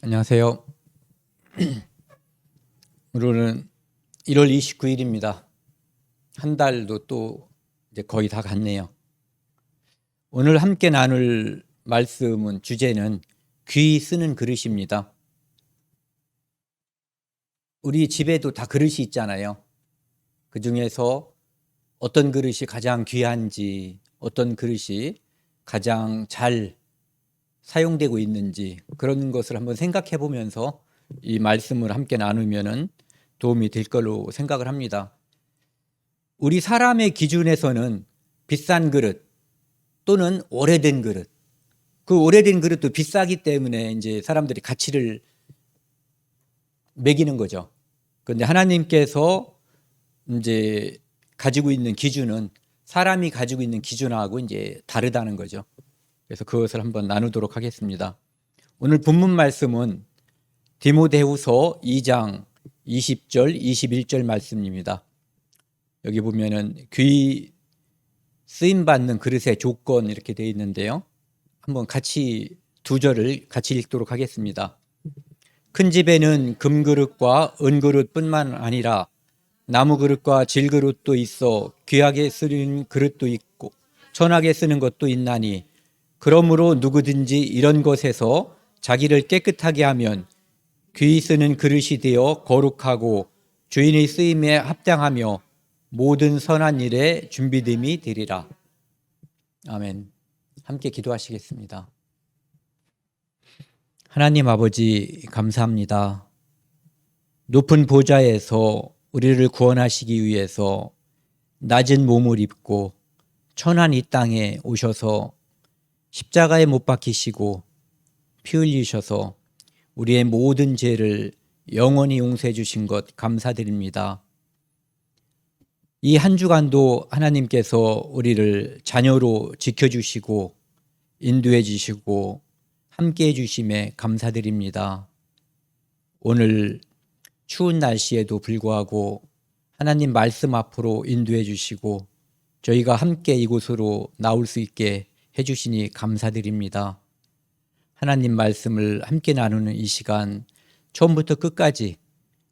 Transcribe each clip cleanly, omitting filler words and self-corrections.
안녕하세요. 오늘은 1월 29일입니다. 한 달도 또 이제 거의 다 갔네요. 오늘 함께 나눌 말씀은 주제는 귀 쓰는 그릇입니다. 우리 집에도 다 그릇이 있잖아요. 그 중에서 어떤 그릇이 가장 귀한지, 어떤 그릇이 가장 잘 사용되고 있는지 그런 것을 한번 생각해 보면서 이 말씀을 함께 나누면은 도움이 될 걸로 생각을 합니다. 우리 사람의 기준에서는 비싼 그릇 또는 오래된 그릇, 그 오래된 그릇도 비싸기 때문에 이제 사람들이 가치를 매기는 거죠. 그런데 하나님께서 이제 가지고 있는 기준은 사람이 가지고 있는 기준하고 이제 다르다는 거죠. 그래서 그것을 한번 나누도록 하겠습니다. 오늘 본문 말씀은 디모데후서 2장 20절, 21절 말씀입니다. 여기 보면은 귀 쓰임 받는 그릇의 조건 이렇게 되어 있는데요. 한번 같이 두 절을 같이 읽도록 하겠습니다. 큰 집에는 금그릇과 은그릇뿐만 아니라 나무그릇과 질그릇도 있어 귀하게 쓰는 그릇도 있고 천하게 쓰는 것도 있나니 그러므로 누구든지 이런 것에서 자기를 깨끗하게 하면 귀 쓰는 그릇이 되어 거룩하고 주인의 쓰임에 합당하며 모든 선한 일에 준비됨이 되리라. 아멘. 함께 기도하시겠습니다. 하나님 아버지 감사합니다. 높은 보좌에서 우리를 구원하시기 위해서 낮은 몸을 입고 천한 이 땅에 오셔서 십자가에 못 박히시고 피 흘리셔서 우리의 모든 죄를 영원히 용서해 주신 것 감사드립니다. 이 한 주간도 하나님께서 우리를 자녀로 지켜주시고 인도해 주시고 함께해 주심에 감사드립니다. 오늘 추운 날씨에도 불구하고 하나님 말씀 앞으로 인도해 주시고 저희가 함께 이곳으로 나올 수 있게 해주시니 감사드립니다. 하나님 말씀을 함께 나누는 이 시간 처음부터 끝까지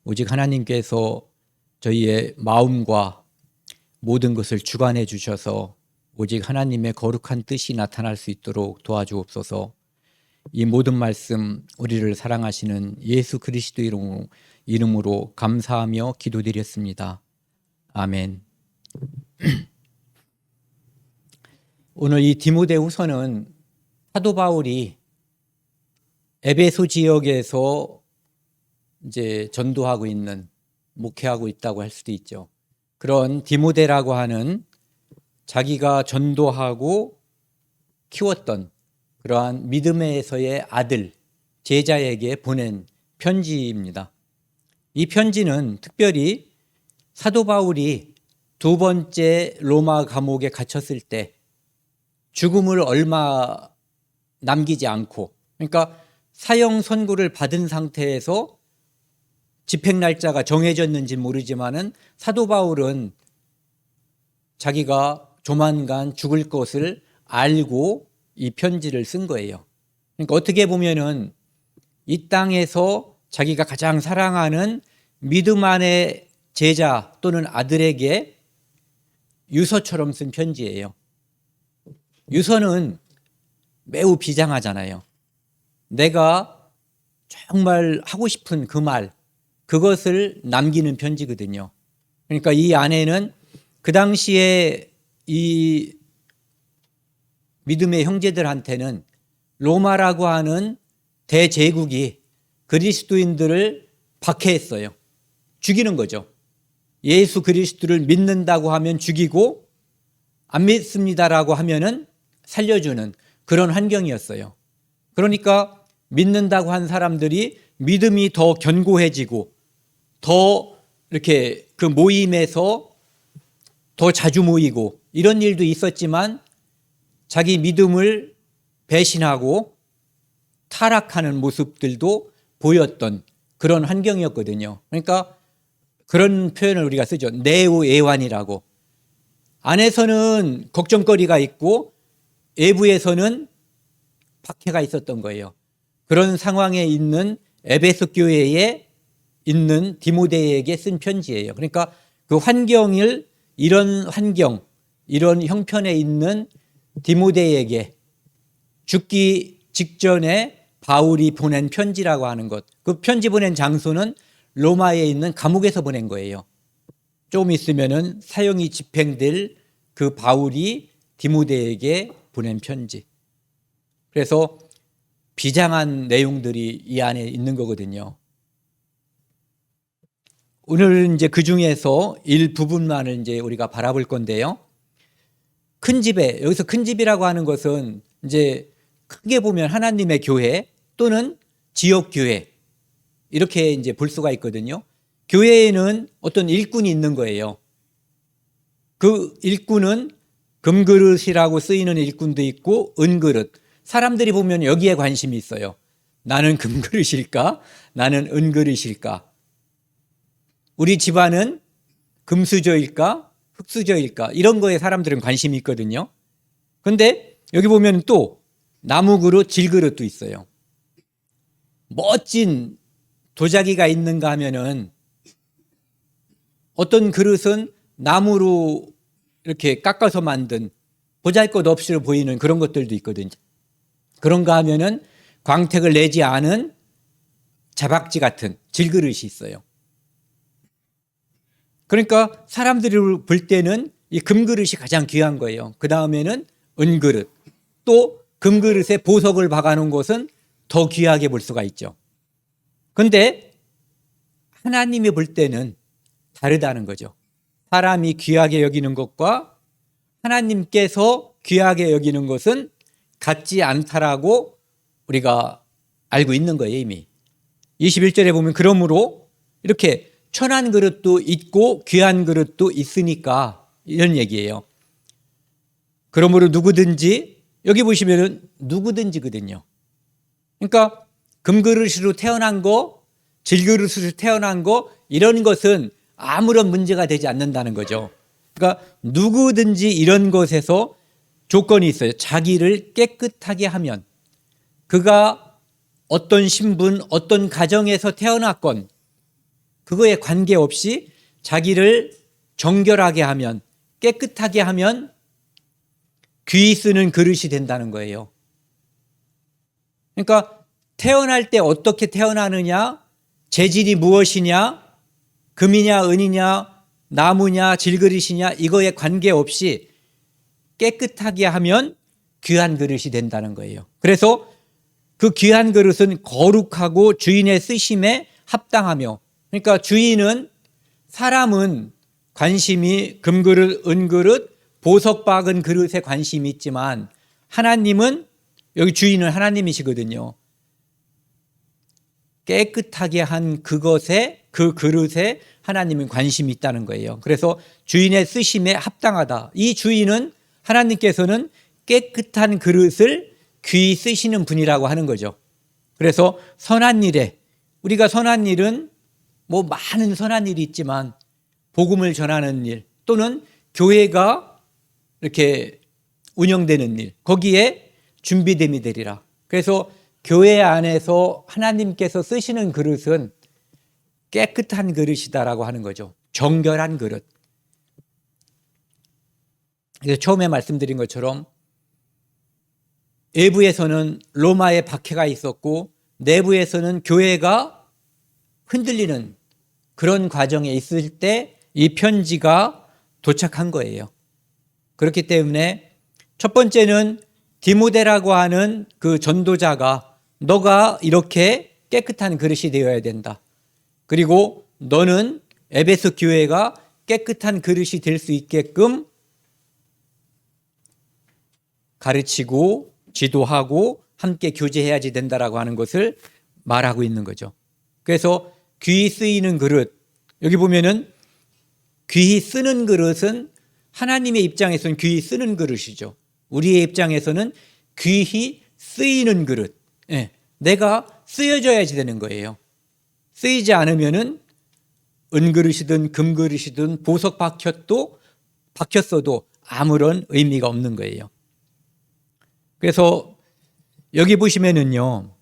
오직 하나님께서 저희의 마음과 모든 것을 주관해 주셔서 오직 하나님의 거룩한 뜻이 나타날 수 있도록 도와주옵소서. 이 모든 말씀 우리를 사랑하시는 예수 그리스도 이름으로 감사하며 기도드렸습니다. 아멘. 오늘 이 디모데후서는 사도 바울이 에베소 지역에서 이제 전도하고 있는 목회하고 있다고 할 수도 있죠. 그런 디모데라고 하는 자기가 전도하고 키웠던 그러한 믿음에서의 아들 제자에게 보낸 편지입니다. 이 편지는 특별히 사도 바울이 두 번째 로마 감옥에 갇혔을 때 죽음을 얼마 남기지 않고, 그러니까 사형 선고를 받은 상태에서 집행 날짜가 정해졌는지 모르지만은 사도 바울은 자기가 조만간 죽을 것을 알고 이 편지를 쓴 거예요. 그러니까 어떻게 보면은 이 땅에서 자기가 가장 사랑하는 믿음 안의 제자 또는 아들에게 유서처럼 쓴 편지예요. 유서는 매우 비장하잖아요. 내가 정말 하고 싶은 그 말, 그것을 남기는 편지거든요. 그러니까 이 안에는 그 당시에 이 믿음의 형제들한테는 로마라고 하는 대제국이 그리스도인들을 박해했어요. 죽이는 거죠. 예수 그리스도를 믿는다고 하면 죽이고 안 믿습니다라고 하면은 살려주는 그런 환경이었어요. 그러니까 믿는다고 한 사람들이 믿음이 더 견고해지고 더 이렇게 그 모임에서 더 자주 모이고 이런 일도 있었지만 자기 믿음을 배신하고 타락하는 모습들도 보였던 그런 환경이었거든요. 그러니까 그런 표현을 우리가 쓰죠. 내오애환이라고. 안에서는 걱정거리가 있고 외부에서는 박해가 있었던 거예요. 그런 상황에 있는 에베소 교회에 있는 디모데에게 쓴 편지예요. 그러니까 그 환경을 이런 환경, 이런 형편에 있는 디모데에게 죽기 직전에 바울이 보낸 편지라고 하는 것. 그 편지 보낸 장소는 로마에 있는 감옥에서 보낸 거예요. 좀 있으면은 사형이 집행될 그 바울이 디모데에게 보낸 편지. 그래서 비장한 내용들이 이 안에 있는 거거든요. 오늘 이제 그 중에서 일부분만을 이제 우리가 바라볼 건데요. 큰 집에, 여기서 큰 집이라고 하는 것은 이제 크게 보면 하나님의 교회 또는 지역 교회 이렇게 이제 볼 수가 있거든요. 교회에는 어떤 일꾼이 있는 거예요. 그 일꾼은 금그릇이라고 쓰이는 일꾼도 있고 은그릇. 사람들이 보면 여기에 관심이 있어요. 나는 금그릇일까? 나는 은그릇일까? 우리 집안은 금수저일까? 흙수저일까? 이런 거에 사람들은 관심이 있거든요. 그런데 여기 보면 또 나무그릇, 질그릇도 있어요. 멋진 도자기가 있는가 하면은 어떤 그릇은 나무로 이렇게 깎아서 만든 보잘것없이 보이는 그런 것들도 있거든요. 그런가 하면은 광택을 내지 않은 자박지 같은 질그릇이 있어요. 그러니까 사람들이 볼 때는 이 금그릇이 가장 귀한 거예요. 그 다음에는 은그릇. 또 금그릇에 보석을 박아놓은 것은 더 귀하게 볼 수가 있죠. 그런데 하나님이 볼 때는 다르다는 거죠. 사람이 귀하게 여기는 것과 하나님께서 귀하게 여기는 것은 같지 않다라고 우리가 알고 있는 거예요, 이미. 21절에 보면 그러므로 이렇게 천한 그릇도 있고 귀한 그릇도 있으니까 이런 얘기예요. 그러므로 누구든지, 여기 보시면은 누구든지거든요. 그러니까 금그릇으로 태어난 거, 질그릇으로 태어난 거 이런 것은 아무런 문제가 되지 않는다는 거죠. 그러니까 누구든지 이런 것에서 조건이 있어요. 자기를 깨끗하게 하면, 그가 어떤 신분, 어떤 가정에서 태어났건 그거에 관계없이 자기를 정결하게 하면, 깨끗하게 하면 귀 쓰는 그릇이 된다는 거예요. 그러니까 태어날 때 어떻게 태어나느냐, 재질이 무엇이냐, 금이냐 은이냐 나무냐 질그릇이냐 이거에 관계없이 깨끗하게 하면 귀한 그릇이 된다는 거예요. 그래서 그 귀한 그릇은 거룩하고 주인의 쓰심에 합당하며, 그러니까 주인은, 사람은 관심이 금그릇, 은그릇, 보석 박은 그릇에 관심이 있지만 하나님은, 여기 주인은 하나님이시거든요. 깨끗하게 한 그것에, 그 그릇에 하나님은 관심이 있다는 거예요. 그래서 주인의 쓰심에 합당하다. 이 주인은, 하나님께서는 깨끗한 그릇을 귀히 쓰시는 분이라고 하는 거죠. 그래서 선한 일에, 우리가 선한 일은 뭐 많은 선한 일이 있지만 복음을 전하는 일 또는 교회가 이렇게 운영되는 일, 거기에 준비됨이 되리라. 그래서 교회 안에서 하나님께서 쓰시는 그릇은 깨끗한 그릇이다라고 하는 거죠. 정결한 그릇. 그래서 처음에 말씀드린 것처럼 외부에서는 로마의 박해가 있었고 내부에서는 교회가 흔들리는 그런 과정에 있을 때 이 편지가 도착한 거예요. 그렇기 때문에 첫 번째는 디모데라고 하는 그 전도자가, 너가 이렇게 깨끗한 그릇이 되어야 된다. 그리고 너는 에베소 교회가 깨끗한 그릇이 될 수 있게끔 가르치고 지도하고 함께 교제해야지 된다라고 하는 것을 말하고 있는 거죠. 그래서 귀히 쓰이는 그릇, 여기 보면은 귀히 쓰는 그릇은 하나님의 입장에서는 귀히 쓰는 그릇이죠. 우리의 입장에서는 귀히 쓰이는 그릇. 예, 내가 쓰여져야지 되는 거예요. 쓰이지 않으면은 은그릇이든 금그릇이든 보석 박혔어도 아무런 의미가 없는 거예요. 그래서 여기 보시면은요,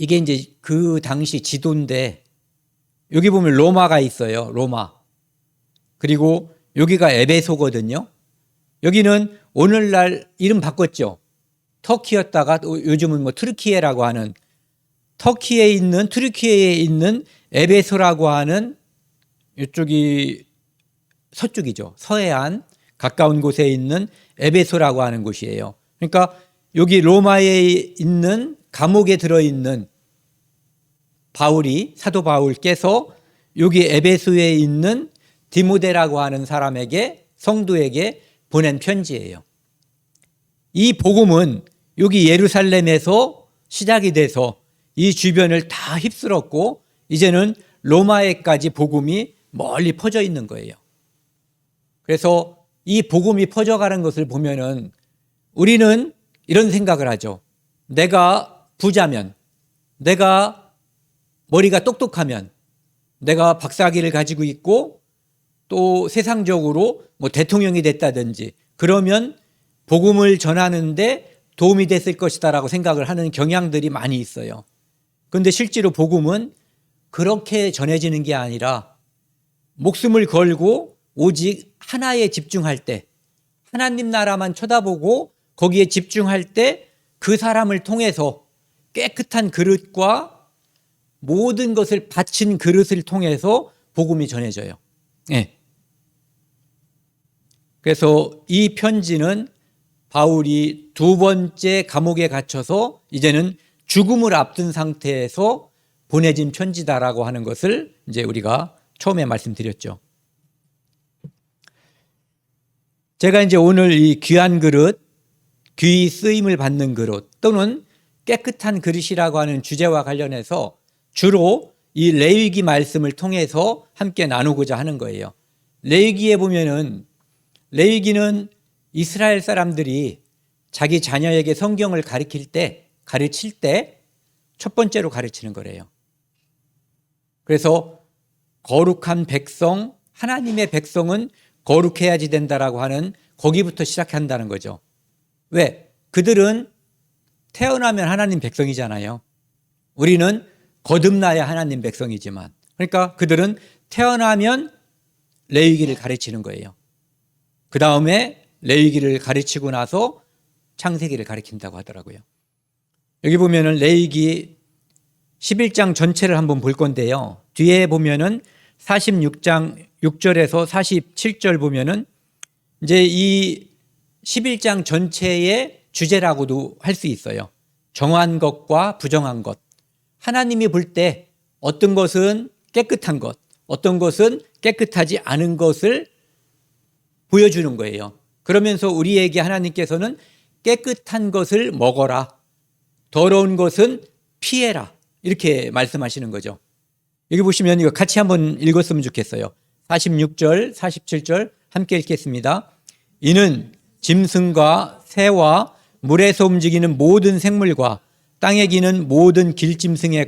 이게 이제 그 당시 지도인데 여기 보면 로마가 있어요. 로마. 그리고 여기가 에베소거든요. 여기는 오늘날 이름 바꿨죠. 터키였다가 요즘은 뭐 트르키예라고 하는, 트르키예에 있는 에베소라고 하는, 이쪽이 서쪽이죠. 서해안 가까운 곳에 있는 에베소라고 하는 곳이에요. 그러니까 여기 로마에 있는 감옥에 들어있는 사도 바울께서 여기 에베소에 있는 디모데라고 하는 사람에게, 성도에게 보낸 편지예요. 이 복음은 여기 예루살렘에서 시작이 돼서 이 주변을 다 휩쓸었고 이제는 로마에까지 복음이 멀리 퍼져 있는 거예요. 그래서 이 복음이 퍼져가는 것을 보면은 우리는 이런 생각을 하죠. 내가 부자면, 내가 머리가 똑똑하면, 내가 박사학위를 가지고 있고 또 세상적으로 뭐 대통령이 됐다든지 그러면 복음을 전하는데 도움이 됐을 것이다라고 생각을 하는 경향들이 많이 있어요. 그런데 실제로 복음은 그렇게 전해지는 게 아니라 목숨을 걸고 오직 하나에 집중할 때, 하나님 나라만 쳐다보고 거기에 집중할 때 그 사람을 통해서 깨끗한 그릇과 모든 것을 바친 그릇을 통해서 복음이 전해져요. 네. 그래서 이 편지는 바울이 두 번째 감옥에 갇혀서 이제는 죽음을 앞둔 상태에서 보내진 편지다라고 하는 것을 이제 우리가 처음에 말씀드렸죠. 제가 이제 오늘 이 귀한 그릇, 귀히 쓰임을 받는 그릇 또는 깨끗한 그릇이라고 하는 주제와 관련해서 주로 이 레위기 말씀을 통해서 함께 나누고자 하는 거예요. 레위기에 보면은 레위기는 이스라엘 사람들이 자기 자녀에게 성경을 가르칠 때 첫 번째로 가르치는 거래요. 그래서 거룩한 백성, 하나님의 백성은 거룩해야지 된다라고 하는 거기부터 시작한다는 거죠. 왜? 그들은 태어나면 하나님 백성이잖아요. 우리는 거듭나야 하나님 백성이지만, 그러니까 그들은 태어나면 레위기를 가르치는 거예요. 그 다음에 레위기를 가르치고 나서 창세기를 가르친다고 하더라고요. 여기 보면은 레위기 11장 전체를 한번 볼 건데요. 뒤에 보면은 46장 6절에서 47절 보면은 이제 이 11장 전체의 주제라고도 할 수 있어요. 정한 것과 부정한 것. 하나님이 볼 때 어떤 것은 깨끗한 것, 어떤 것은 깨끗하지 않은 것을 보여주는 거예요. 그러면서 우리에게 하나님께서는 깨끗한 것을 먹어라, 더러운 것은 피해라, 이렇게 말씀하시는 거죠. 여기 보시면 이거 같이 한번 읽었으면 좋겠어요. 46절, 47절 함께 읽겠습니다. 이는 짐승과 새와 물에서 움직이는 모든 생물과 땅에 기는 모든 길짐승에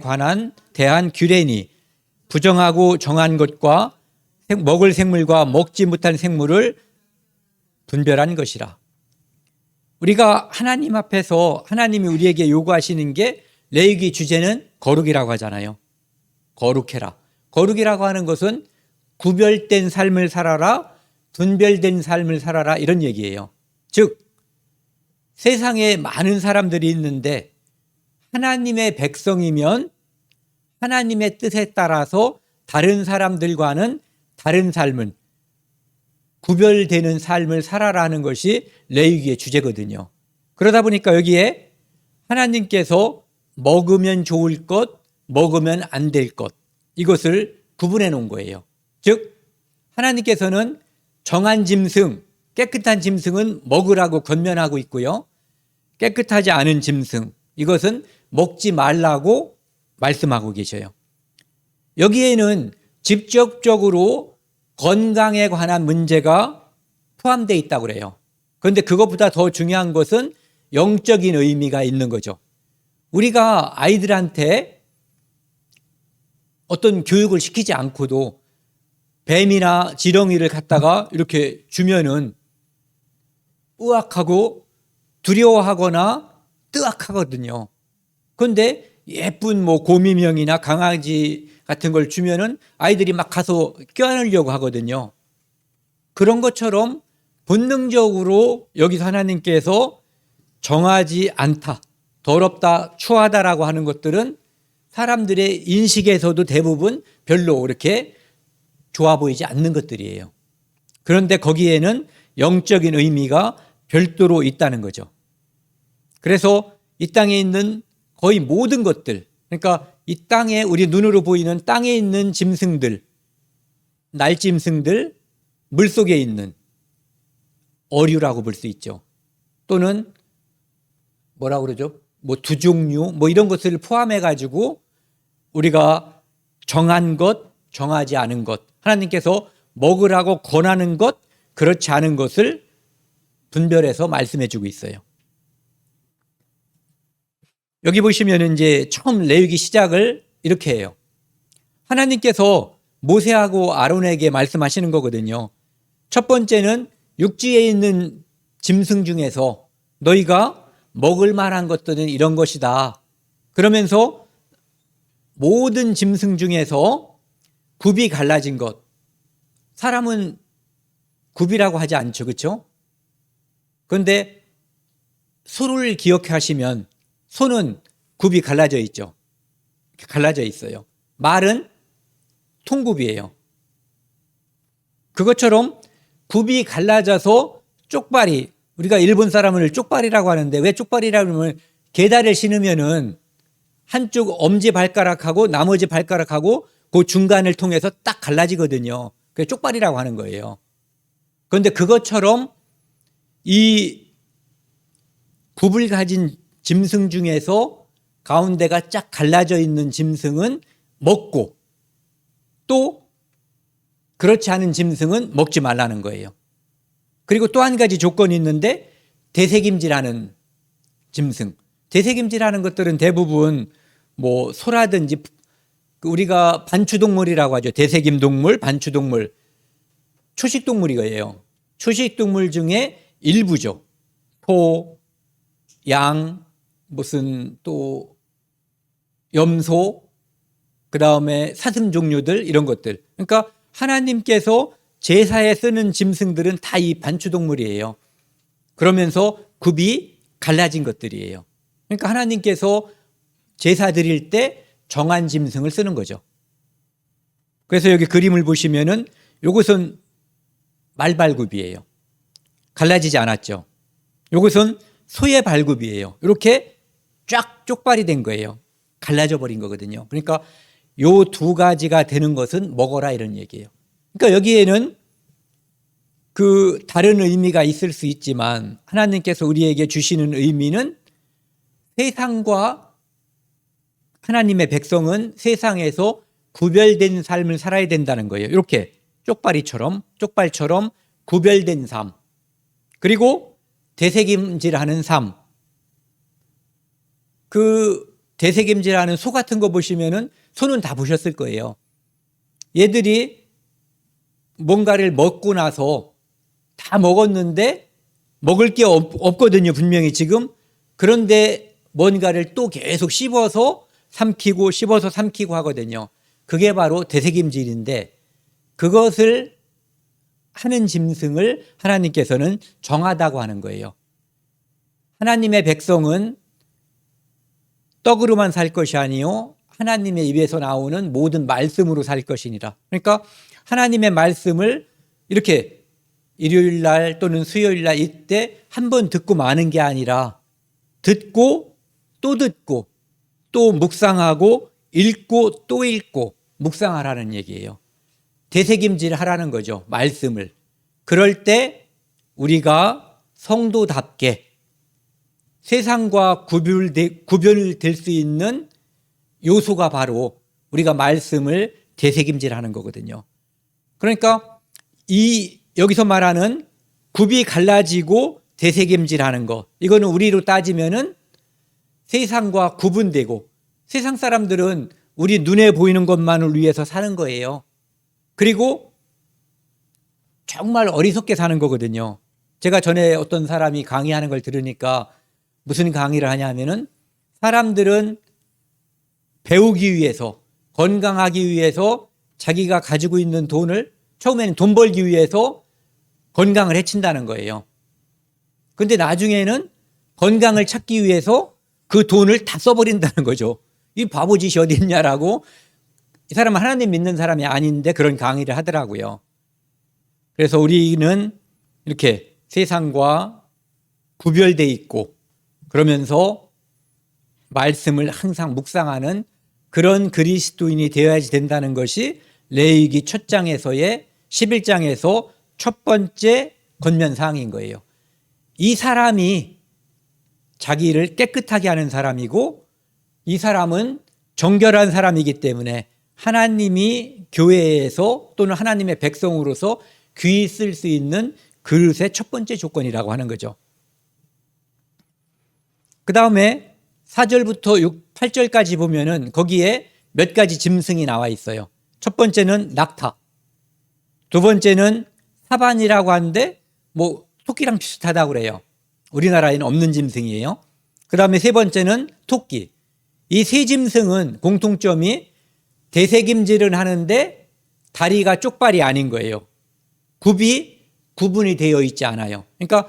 대한 규례니 부정하고 정한 것과 먹을 생물과 먹지 못한 생물을 분별한 것이라. 우리가 하나님 앞에서 하나님이 우리에게 요구하시는 게 레위기 주제는 거룩이라고 하잖아요. 거룩해라. 거룩이라고 하는 것은 구별된 삶을 살아라, 분별된 삶을 살아라, 이런 얘기예요. 즉 세상에 많은 사람들이 있는데 하나님의 백성이면 하나님의 뜻에 따라서 다른 사람들과는 다른 삶은 구별되는 삶을 살아라는 것이 레위기의 주제거든요. 그러다 보니까 여기에 하나님께서 먹으면 좋을 것, 먹으면 안 될 것, 이것을 구분해 놓은 거예요. 즉 하나님께서는 정한 짐승, 깨끗한 짐승은 먹으라고 권면하고 있고요. 깨끗하지 않은 짐승, 이것은 먹지 말라고 말씀하고 계셔요. 여기에는 직접적으로 건강에 관한 문제가 포함되어 있다고 그래요. 그런데 그것보다 더 중요한 것은 영적인 의미가 있는 거죠. 우리가 아이들한테 어떤 교육을 시키지 않고도 뱀이나 지렁이를 갖다가 이렇게 주면은 우악하고 두려워하거나 뜨악하거든요. 그런데 예쁜 뭐 곰이명이나 강아지 같은 걸 주면은 아이들이 막 가서 껴안으려고 하거든요. 그런 것처럼 본능적으로 여기서 하나님께서 정하지 않다, 더럽다, 추하다라고 하는 것들은 사람들의 인식에서도 대부분 별로 그렇게 좋아 보이지 않는 것들이에요. 그런데 거기에는 영적인 의미가 별도로 있다는 거죠. 그래서 이 땅에 있는 거의 모든 것들, 그러니까 이 땅에 우리 눈으로 보이는 땅에 있는 짐승들, 날짐승들, 물속에 있는 어류라고 볼 수 있죠. 또는 뭐라고 그러죠? 뭐 두종류, 뭐 이런 것들을 포함해 가지고 우리가 정한 것, 정하지 않은 것, 하나님께서 먹으라고 권하는 것, 그렇지 않은 것을 분별해서 말씀해 주고 있어요. 여기 보시면 이제 처음 레위기 시작을 이렇게 해요. 하나님께서 모세하고 아론에게 말씀하시는 거거든요. 첫 번째는 육지에 있는 짐승 중에서 너희가 먹을 만한 것들은 이런 것이다. 그러면서 모든 짐승 중에서 굽이 갈라진 것. 사람은 굽이라고 하지 않죠. 그렇죠? 그런데 소를 기억하시면 소는 굽이 갈라져 있죠. 갈라져 있어요. 말은 통굽이에요. 그것처럼 굽이 갈라져서 쪽발이, 우리가 일본 사람을 쪽발이라고 하는데 왜 쪽발이라고 하면 계다를 신으면은 한쪽 엄지발가락하고 나머지 발가락하고 그 중간을 통해서 딱 갈라지거든요. 그게 쪽발이라고 하는 거예요. 그런데 그것처럼 이 굽을 가진 짐승 중에서 가운데가 쫙 갈라져 있는 짐승은 먹고 또 그렇지 않은 짐승은 먹지 말라는 거예요. 그리고 또 한 가지 조건이 있는데 대세김질하는 짐승. 대세김질하는 것들은 대부분 뭐 소라든지 우리가 반추동물이라고 하죠. 대세김동물, 반추동물. 초식동물이에요. 초식동물 중에 일부죠. 소, 양, 무슨 또 염소, 그 다음에 사슴 종류들 이런 것들. 그러니까 하나님께서 제사에 쓰는 짐승들은 다 이 반추동물이에요. 그러면서 굽이 갈라진 것들이에요. 그러니까 하나님께서 제사 드릴 때 정한 짐승을 쓰는 거죠. 그래서 여기 그림을 보시면은 이것은 말발굽이에요. 갈라지지 않았죠. 이것은 소의 발굽이에요. 이렇게 쫙 쪽발이 된 거예요. 갈라져 버린 거거든요. 그러니까 요 두 가지가 되는 것은 먹어라 이런 얘기예요. 그러니까 여기에는 그 다른 의미가 있을 수 있지만 하나님께서 우리에게 주시는 의미는 세상과 하나님의 백성은 세상에서 구별된 삶을 살아야 된다는 거예요. 이렇게 쪽발처럼 구별된 삶. 그리고 대세김질하는 삶. 그 대세김질하는 소 같은 거 보시면은 소는 다 보셨을 거예요. 얘들이 뭔가를 먹고 나서 다 먹었는데 먹을 게 없거든요. 분명히 지금. 그런데 뭔가를 또 계속 씹어서 삼키고 씹어서 삼키고 하거든요. 그게 바로 대세김질인데 그것을 하는 짐승을 하나님께서는 정하다고 하는 거예요. 하나님의 백성은 떡으로만 살 것이 아니요 하나님의 입에서 나오는 모든 말씀으로 살 것이니라. 그러니까 하나님의 말씀을 이렇게 일요일 날 또는 수요일 날 이때 한 번 듣고 마는 게 아니라 듣고 또 묵상하고 읽고 또 읽고 묵상하라는 얘기예요. 되새김질 하라는 거죠. 말씀을. 그럴 때 우리가 성도답게 세상과 구별될 수 있는 요소가 바로 우리가 말씀을 되새김질하는 거거든요. 그러니까 여기서 말하는 굽이 갈라지고 되새김질하는 거, 이거는 우리로 따지면은 세상과 구분되고, 세상 사람들은 우리 눈에 보이는 것만을 위해서 사는 거예요. 그리고 정말 어리석게 사는 거거든요. 제가 전에 어떤 사람이 강의하는 걸 들으니까 무슨 강의를 하냐면은 사람들은 배우기 위해서, 건강하기 위해서 자기가 가지고 있는 돈을 처음에는 돈 벌기 위해서 건강을 해친다는 거예요. 근데 나중에는 건강을 찾기 위해서 그 돈을 다 써버린다는 거죠. 이 바보짓이 어디 있냐라고. 이 사람은 하나님 믿는 사람이 아닌데 그런 강의를 하더라고요. 그래서 우리는 이렇게 세상과 구별돼 있고 그러면서 말씀을 항상 묵상하는 그런 그리스도인이 되어야지 된다는 것이 레위기 첫 장에서의 11장에서 첫 번째 권면사항인 거예요. 이 사람이 자기를 깨끗하게 하는 사람이고 이 사람은 정결한 사람이기 때문에 하나님이 교회에서 또는 하나님의 백성으로서 귀히 쓸 수 있는 그릇의 첫 번째 조건이라고 하는 거죠. 그 다음에 4절부터 8절까지 보면은 거기에 몇 가지 짐승이 나와 있어요. 첫 번째는 낙타, 두 번째는 사반이라고 하는데 뭐 토끼랑 비슷하다고 그래요. 우리나라에는 없는 짐승이에요. 그 다음에 세 번째는 토끼. 이 세 짐승은 공통점이 대세김질은 하는데 다리가 쪽발이 아닌 거예요. 구분이 되어 있지 않아요. 그러니까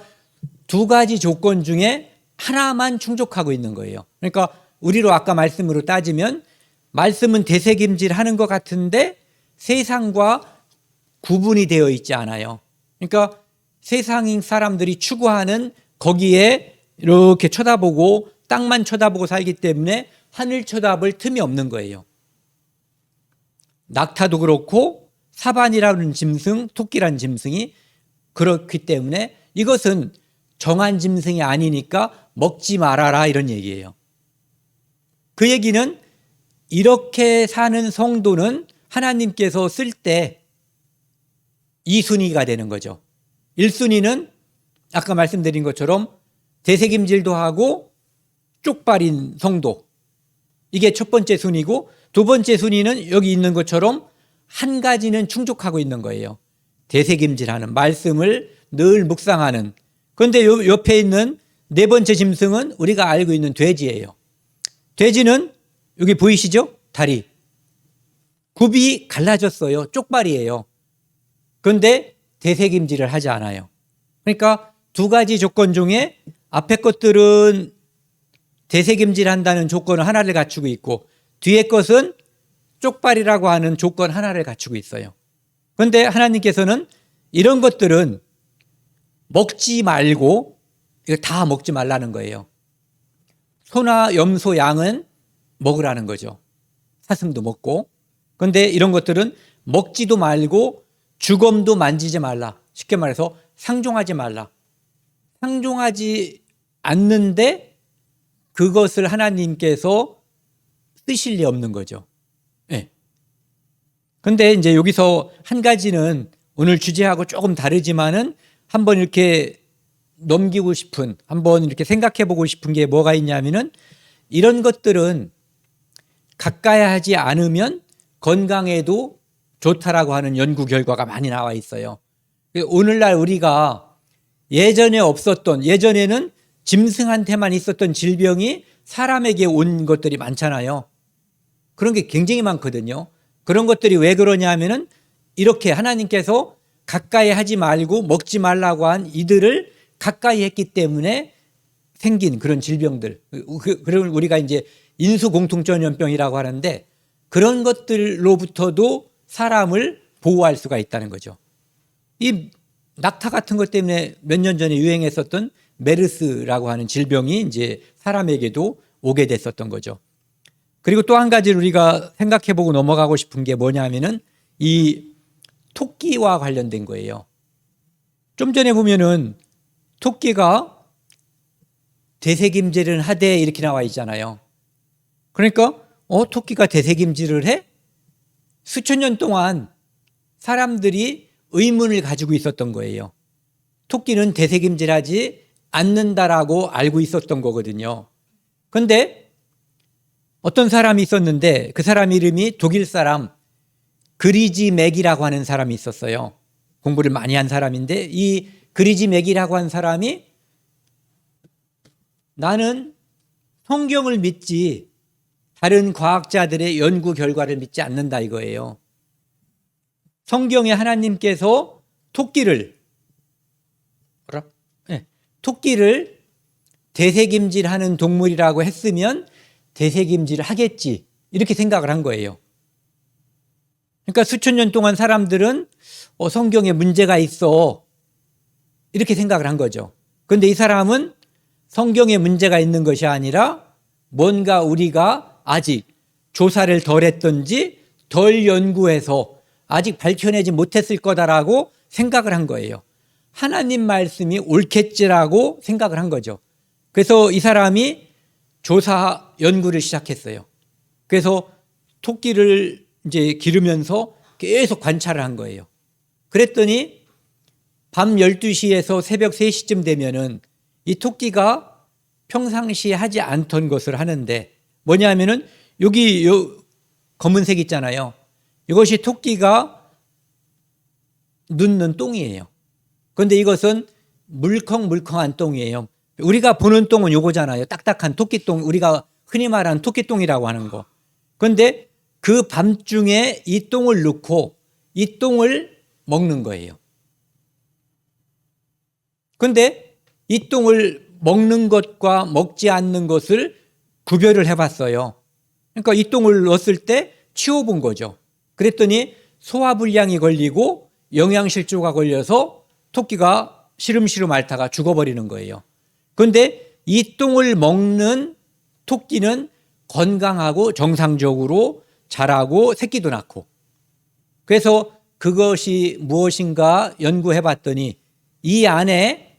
두 가지 조건 중에 하나만 충족하고 있는 거예요. 그러니까 우리로 아까 말씀으로 따지면 말씀은 대세김질 하는 것 같은데 세상과 구분이 되어 있지 않아요. 그러니까 세상 사람들이 추구하는 거기에 이렇게 쳐다보고 땅만 쳐다보고 살기 때문에 하늘 쳐다볼 틈이 없는 거예요. 낙타도 그렇고 사반이라는 짐승, 토끼라는 짐승이 그렇기 때문에 이것은 정한 짐승이 아니니까 먹지 말아라 이런 얘기예요. 그 얘기는 이렇게 사는 성도는 하나님께서 쓸 때 2순위가 되는 거죠. 1순위는 아까 말씀드린 것처럼 대세김질도 하고 쪽발인 성도, 이게 첫 번째 순위고 두 번째 순위는 여기 있는 것처럼 한 가지는 충족하고 있는 거예요. 대세김질하는, 말씀을 늘 묵상하는. 그런데 옆에 있는 네 번째 짐승은 우리가 알고 있는 돼지예요. 돼지는 여기 보이시죠? 다리. 굽이 갈라졌어요. 쪽발이에요. 그런데 대세김질을 하지 않아요. 그러니까 두 가지 조건 중에 앞에 것들은 대세김질한다는 조건을 하나를 갖추고 있고 뒤에 것은 쪽발이라고 하는 조건 하나를 갖추고 있어요. 그런데 하나님께서는 이런 것들은 먹지 말고 이거 다 먹지 말라는 거예요. 소나 염소, 양은 먹으라는 거죠. 사슴도 먹고. 그런데 이런 것들은 먹지도 말고 주검도 만지지 말라. 쉽게 말해서 상종하지 말라. 상종하지 않는데 그것을 하나님께서 쓰실 리 없는 거죠. 네. 근데 이제 여기서 한 가지는 오늘 주제하고 조금 다르지만은 한번 이렇게 넘기고 싶은, 한번 이렇게 생각해 보고 싶은 게 뭐가 있냐면은 이런 것들은 가까이 하지 않으면 건강에도 좋다라고 하는 연구 결과가 많이 나와 있어요. 오늘날 우리가 예전에 없었던, 예전에는 짐승한테만 있었던 질병이 사람에게 온 것들이 많잖아요. 그런 게 굉장히 많거든요. 그런 것들이 왜 그러냐 하면은 이렇게 하나님께서 가까이 하지 말고 먹지 말라고 한 이들을 가까이 했기 때문에 생긴 그런 질병들. 그걸 우리가 이제 인수공통전염병이라고 하는데 그런 것들로부터도 사람을 보호할 수가 있다는 거죠. 이 낙타 같은 것 때문에 몇 년 전에 유행했었던 메르스라고 하는 질병이 이제 사람에게도 오게 됐었던 거죠. 그리고 또 한 가지 우리가 생각해보고 넘어가고 싶은 게 뭐냐면은 이 토끼와 관련된 거예요. 좀 전에 보면은 토끼가 대세김질을 하되 이렇게 나와 있잖아요. 그러니까 토끼가 대세김질을 해? 수천 년 동안 사람들이 의문을 가지고 있었던 거예요. 토끼는 대세김질하지 않는다라고 알고 있었던 거거든요. 그런데 어떤 사람이 있었는데 그 사람 이름이 독일 사람 그리지 맥이라고 하는 사람이 있었어요. 공부를 많이 한 사람인데 이 그리지 맥이라고 한 사람이 나는 성경을 믿지 다른 과학자들의 연구 결과를 믿지 않는다 이거예요. 성경에 하나님께서 토끼를 대세김질하는 동물이라고 했으면 대세김질을 하겠지 이렇게 생각을 한 거예요. 그러니까 수천 년 동안 사람들은 성경에 문제가 있어 이렇게 생각을 한 거죠. 그런데 이 사람은 성경에 문제가 있는 것이 아니라 뭔가 우리가 아직 조사를 덜 했던지 덜 연구해서 아직 밝혀내지 못했을 거다라고 생각을 한 거예요. 하나님 말씀이 옳겠지라고 생각을 한 거죠. 그래서 이 사람이 조사 연구를 시작했어요. 그래서 토끼를 이제 기르면서 계속 관찰을 한 거예요. 그랬더니 밤 12시에서 새벽 3시쯤 되면은 이 토끼가 평상시에 하지 않던 것을 하는데 뭐냐면은 여기 검은색 있잖아요. 이것이 토끼가 눕는 똥이에요. 그런데 이것은 물컹물컹한 똥이에요. 우리가 보는 똥은 요거잖아요. 딱딱한 토끼똥, 우리가 흔히 말하는 토끼똥이라고 하는 거. 그런데 그 밤중에 이 똥을 넣고 이 똥을 먹는 거예요. 그런데 이 똥을 먹는 것과 먹지 않는 것을 구별을 해봤어요. 그러니까 이 똥을 넣었을 때 치워본 거죠. 그랬더니 소화불량이 걸리고 영양실조가 걸려서 토끼가 시름시름 앓다가 죽어버리는 거예요. 그런데 이 똥을 먹는 토끼는 건강하고 정상적으로 자라고 새끼도 낳고, 그래서 그것이 무엇인가 연구해 봤더니 이 안에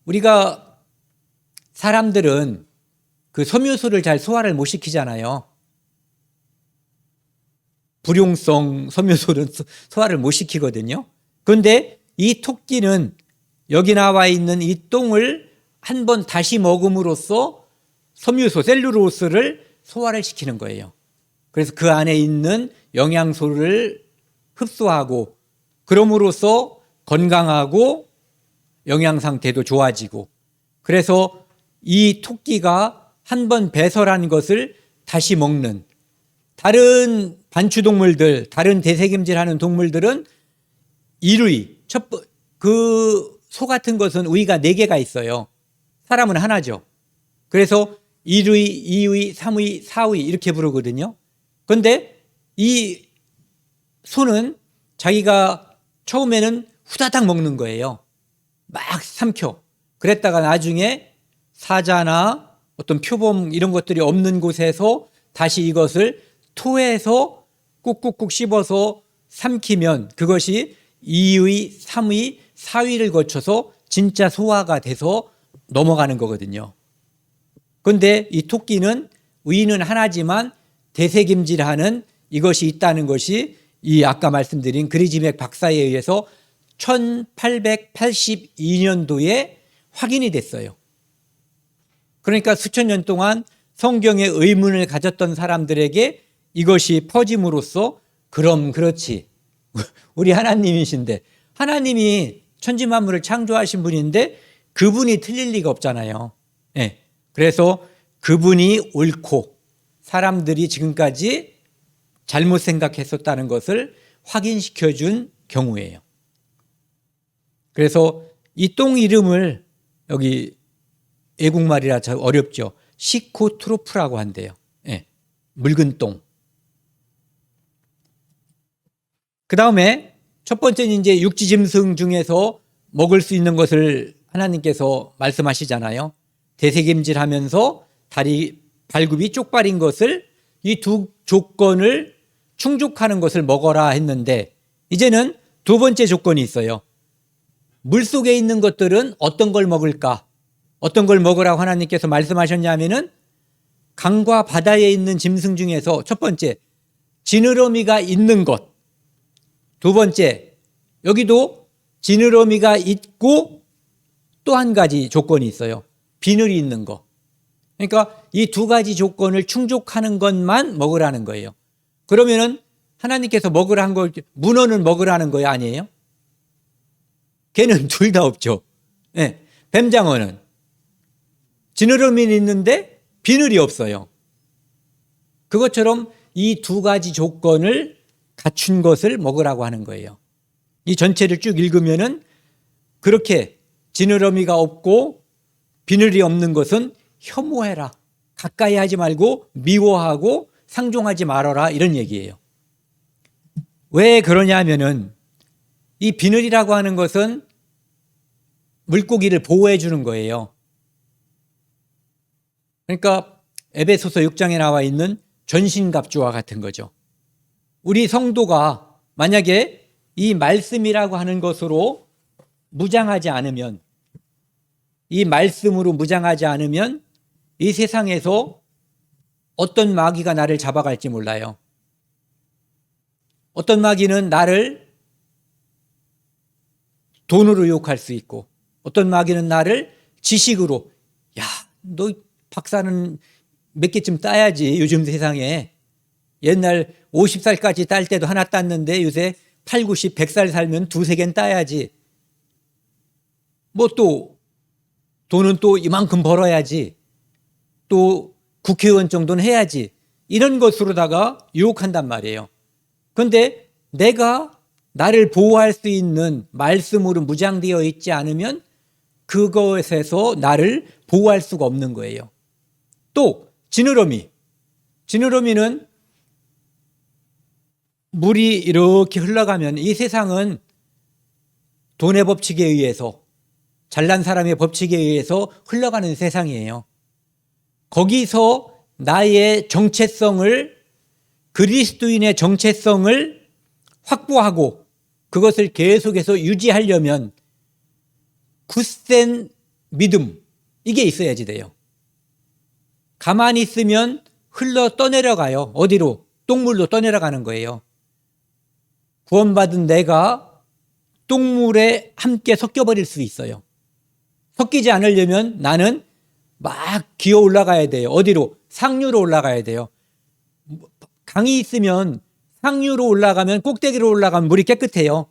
우리가 사람들은 그 섬유소를 잘 소화를 못 시키잖아요. 불용성 섬유소는 소화를 못 시키거든요. 그런데 이 토끼는 여기 나와 있는 이 똥을 한번 다시 먹음으로써 섬유소, 셀룰로스를 소화를 시키는 거예요. 그래서 그 안에 있는 영양소를 흡수하고 그럼으로써 건강하고 영양 상태도 좋아지고, 그래서 이 토끼가 한번 배설한 것을 다시 먹는, 다른 반추동물들, 다른 대세김질하는 동물들은 1위, 그 소 같은 것은 위가 4개가 있어요. 사람은 하나죠. 그래서 1위, 2위, 3위, 4위 이렇게 부르거든요. 그런데 이 소는 자기가 처음에는 후다닥 먹는 거예요. 막 삼켜. 그랬다가 나중에 사자나 어떤 표범 이런 것들이 없는 곳에서 다시 이것을 토해서 꾹꾹꾹 씹어서 삼키면 그것이 2위, 3위, 4위를 거쳐서 진짜 소화가 돼서 넘어가는 거거든요. 그런데 이 토끼는 위는 하나지만 대세김질하는 이것이 있다는 것이 이 아까 말씀드린 그리지맥 박사에 의해서 1882년도에 확인이 됐어요. 그러니까 수천 년 동안 성경에 의문을 가졌던 사람들에게 이것이 퍼짐으로써 그럼 그렇지. 우리 하나님이신데, 하나님이 천지만물을 창조하신 분인데 그분이 틀릴 리가 없잖아요. 네. 그래서 그분이 옳고 사람들이 지금까지 잘못 생각했었다는 것을 확인시켜준 경우예요. 그래서 이 똥 이름을 여기 애국말이라 참 어렵죠. 시코트로프라고 한대요. 네. 묽은 똥. 그 다음에 첫 번째는 이제 육지짐승 중에서 먹을 수 있는 것을 하나님께서 말씀하시잖아요. 대세김질하면서 다리, 발굽이 쪽발인 것을 이 두 조건을 충족하는 것을 먹어라 했는데 이제는 두 번째 조건이 있어요. 물속에 있는 것들은 어떤 걸 먹을까? 어떤 걸 먹으라고 하나님께서 말씀하셨냐면은 강과 바다에 있는 짐승 중에서 첫 번째, 지느러미가 있는 것. 두 번째, 여기도 지느러미가 있고 또 한 가지 조건이 있어요. 비늘이 있는 거. 그러니까 이 두 가지 조건을 충족하는 것만 먹으라는 거예요. 그러면은 하나님께서 먹으라는 걸, 문어는 먹으라는 거예요? 아니에요? 걔는 둘 다 없죠. 네. 뱀장어는 지느러미는 있는데 비늘이 없어요. 그것처럼 이 두 가지 조건을 갖춘 것을 먹으라고 하는 거예요. 이 전체를 쭉 읽으면은 그렇게 지느러미가 없고 비늘이 없는 것은 혐오해라. 가까이 하지 말고 미워하고 상종하지 말아라. 이런 얘기예요. 왜 그러냐 하면은 이 비늘이라고 하는 것은 물고기를 보호해 주는 거예요. 그러니까 에베소서 6장에 나와 있는 전신갑주와 같은 거죠. 우리 성도가 만약에 이 말씀이라고 하는 것으로 무장하지 않으면, 이 말씀으로 무장하지 않으면 이 세상에서 어떤 마귀가 나를 잡아갈지 몰라요. 어떤 마귀는 나를 돈으로 유혹할 수 있고, 어떤 마귀는 나를 지식으로, 야, 너 박사는 몇 개쯤 따야지. 요즘 세상에 옛날 50살까지 딸 때도 하나 땄는데 요새 8, 90, 100살 살면 두세 개는 따야지. 뭐 또 돈은 또 이만큼 벌어야지. 또 국회의원 정도는 해야지. 이런 것으로다가 유혹한단 말이에요. 그런데 내가 나를 보호할 수 있는 말씀으로 무장되어 있지 않으면 그것에서 나를 보호할 수가 없는 거예요. 또 지느러미는 물이 이렇게 흘러가면, 이 세상은 돈의 법칙에 의해서, 잘난 사람의 법칙에 의해서 흘러가는 세상이에요. 거기서 나의 정체성을, 그리스도인의 정체성을 확보하고 그것을 계속해서 유지하려면 굳센 믿음, 이게 있어야지 돼요. 가만히 있으면 흘러 떠내려가요. 어디로? 똥물로 떠내려가는 거예요. 구원받은 내가 똥물에 함께 섞여버릴 수 있어요. 섞이지 않으려면 나는 막 기어 올라가야 돼요. 어디로? 상류로 올라가야 돼요. 강이 있으면 상류로 올라가면, 꼭대기로 올라가면 물이 깨끗해요.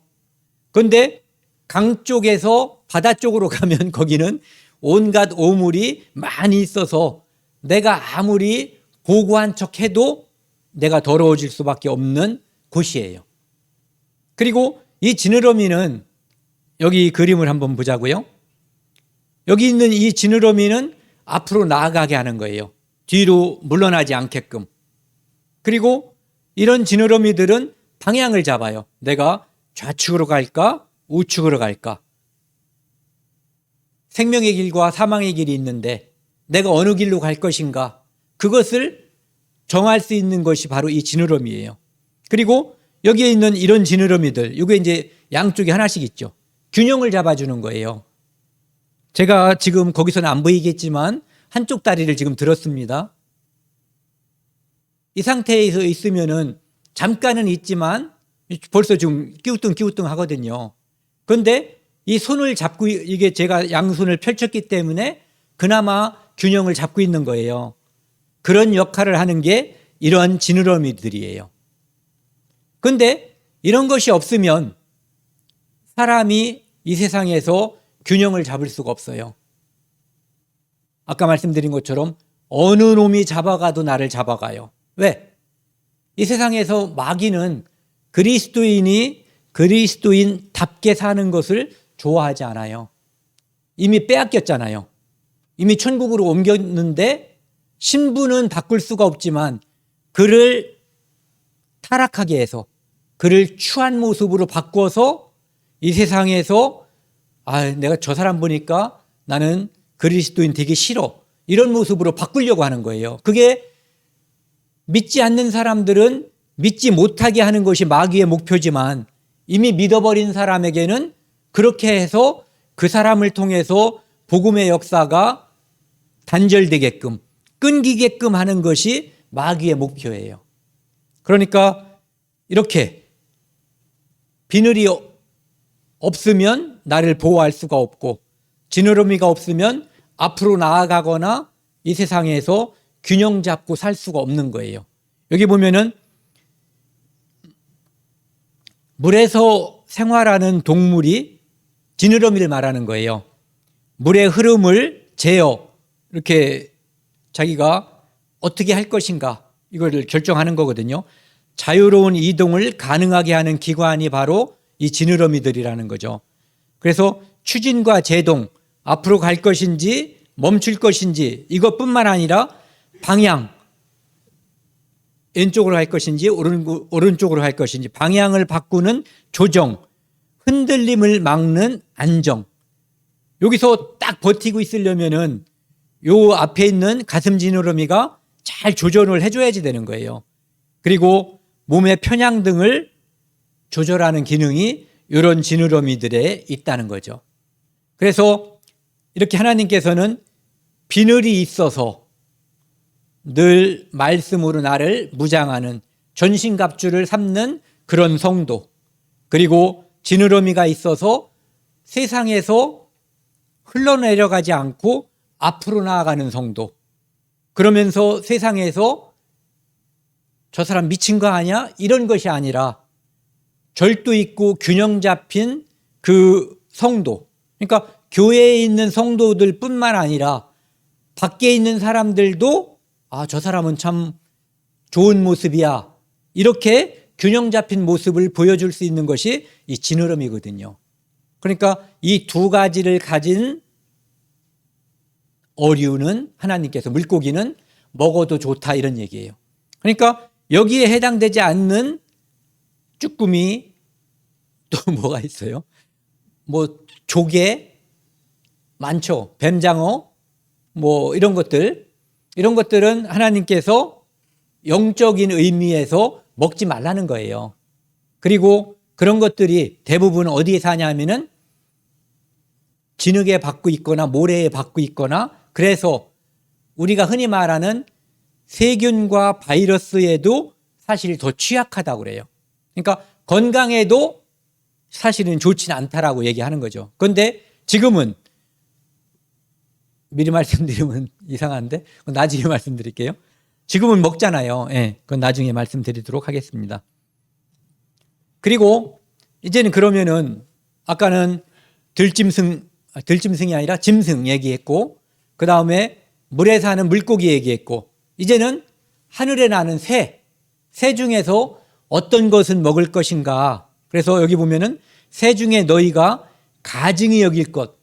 그런데 강 쪽에서 바다 쪽으로 가면 거기는 온갖 오물이 많이 있어서 내가 아무리 고고한 척 해도 내가 더러워질 수밖에 없는 곳이에요. 그리고 이 지느러미는, 여기 그림을 한번 보자고요. 여기 있는 이 지느러미는 앞으로 나아가게 하는 거예요. 뒤로 물러나지 않게끔. 그리고 이런 지느러미들은 방향을 잡아요. 내가 좌측으로 갈까? 우측으로 갈까? 생명의 길과 사망의 길이 있는데 내가 어느 길로 갈 것인가? 그것을 정할 수 있는 것이 바로 이 지느러미예요. 그리고 여기에 있는 이런 지느러미들, 이게 이제 양쪽에 하나씩 있죠. 균형을 잡아주는 거예요. 제가 지금 거기서는 안 보이겠지만 한쪽 다리를 지금 들었습니다. 이 상태에서 있으면은 잠깐은 있지만 벌써 좀 끼우뚱 하거든요. 그런데 이 손을 잡고, 이게 제가 양손을 펼쳤기 때문에 그나마 균형을 잡고 있는 거예요. 그런 역할을 하는 게 이러한 지느러미들이에요. 그런데 이런 것이 없으면 사람이 이 세상에서 균형을 잡을 수가 없어요. 아까 말씀드린 것처럼 어느 놈이 잡아가도 나를 잡아가요. 왜? 이 세상에서 마귀는 그리스도인이 그리스도인답게 사는 것을 좋아하지 않아요. 이미 빼앗겼잖아요. 이미 천국으로 옮겼는데 신분은 바꿀 수가 없지만 그를 타락하게 해서, 그를 추한 모습으로 바꿔서 이 세상에서 내가 저 사람 보니까 나는 그리스도인 되기 싫어, 이런 모습으로 바꾸려고 하는 거예요. 그게 믿지 않는 사람들은 믿지 못하게 하는 것이 마귀의 목표지만 이미 믿어버린 사람에게는 그렇게 해서 그 사람을 통해서 복음의 역사가 단절되게끔, 끊기게끔 하는 것이 마귀의 목표예요. 그러니까 이렇게 비늘이 없으면 나를 보호할 수가 없고, 지느러미가 없으면 앞으로 나아가거나 이 세상에서 균형 잡고 살 수가 없는 거예요. 여기 보면은 물에서 생활하는 동물이 지느러미를 말하는 거예요. 물의 흐름을 재어 이렇게 자기가 어떻게 할 것인가, 이거를 결정하는 거거든요. 자유로운 이동을 가능하게 하는 기관이 바로 이 지느러미들이라는 거죠. 그래서 추진과 제동, 앞으로 갈 것인지 멈출 것인지 이것뿐만 아니라 방향, 왼쪽으로 할 것인지 오른쪽으로 할 것인지 방향을 바꾸는 조정, 흔들림을 막는 안정. 여기서 딱 버티고 있으려면은 요 앞에 있는 가슴 지느러미가 잘 조절을 해줘야지 되는 거예요. 그리고 몸의 편향 등을 조절하는 기능이 이런 지느러미들에 있다는 거죠. 그래서 이렇게 하나님께서는 비늘이 있어서 늘 말씀으로 나를 무장하는 전신갑주를 삼는 그런 성도, 그리고 지느러미가 있어서 세상에서 흘러내려가지 않고 앞으로 나아가는 성도, 그러면서 세상에서 저 사람 미친 거 아니야? 이런 것이 아니라 절도 있고 균형 잡힌 그 성도, 그러니까 교회에 있는 성도들 뿐만 아니라 밖에 있는 사람들도 저 사람은 참 좋은 모습이야, 이렇게 균형 잡힌 모습을 보여줄 수 있는 것이 이 지느러미거든요. 그러니까 이 두 가지를 가진 어류는 하나님께서, 물고기는 먹어도 좋다 이런 얘기예요. 그러니까 여기에 해당되지 않는 쭈꾸미, 또 뭐가 있어요? 뭐 조개 많죠. 뱀장어 뭐 이런 것들은 하나님께서 영적인 의미에서 먹지 말라는 거예요. 그리고 그런 것들이 대부분 어디에 사냐면은 진흙에 박고 있거나 모래에 박고 있거나, 그래서 우리가 흔히 말하는 세균과 바이러스에도 사실 더 취약하다고 그래요. 그러니까 건강에도 사실은 좋지는 않다라고 얘기하는 거죠. 그런데 지금은 미리 말씀드리면 이상한데 나중에 말씀드릴게요. 지금은 먹잖아요. 예, 그건 나중에 말씀드리도록 하겠습니다. 그리고 이제는 그러면은 아까는 들짐승이 아니라 짐승 얘기했고, 그 다음에 물에 사는 물고기 얘기했고, 이제는 하늘에 나는 새 중에서 어떤 것은 먹을 것인가. 그래서 여기 보면은 새 중에 너희가 가증히 여길 것,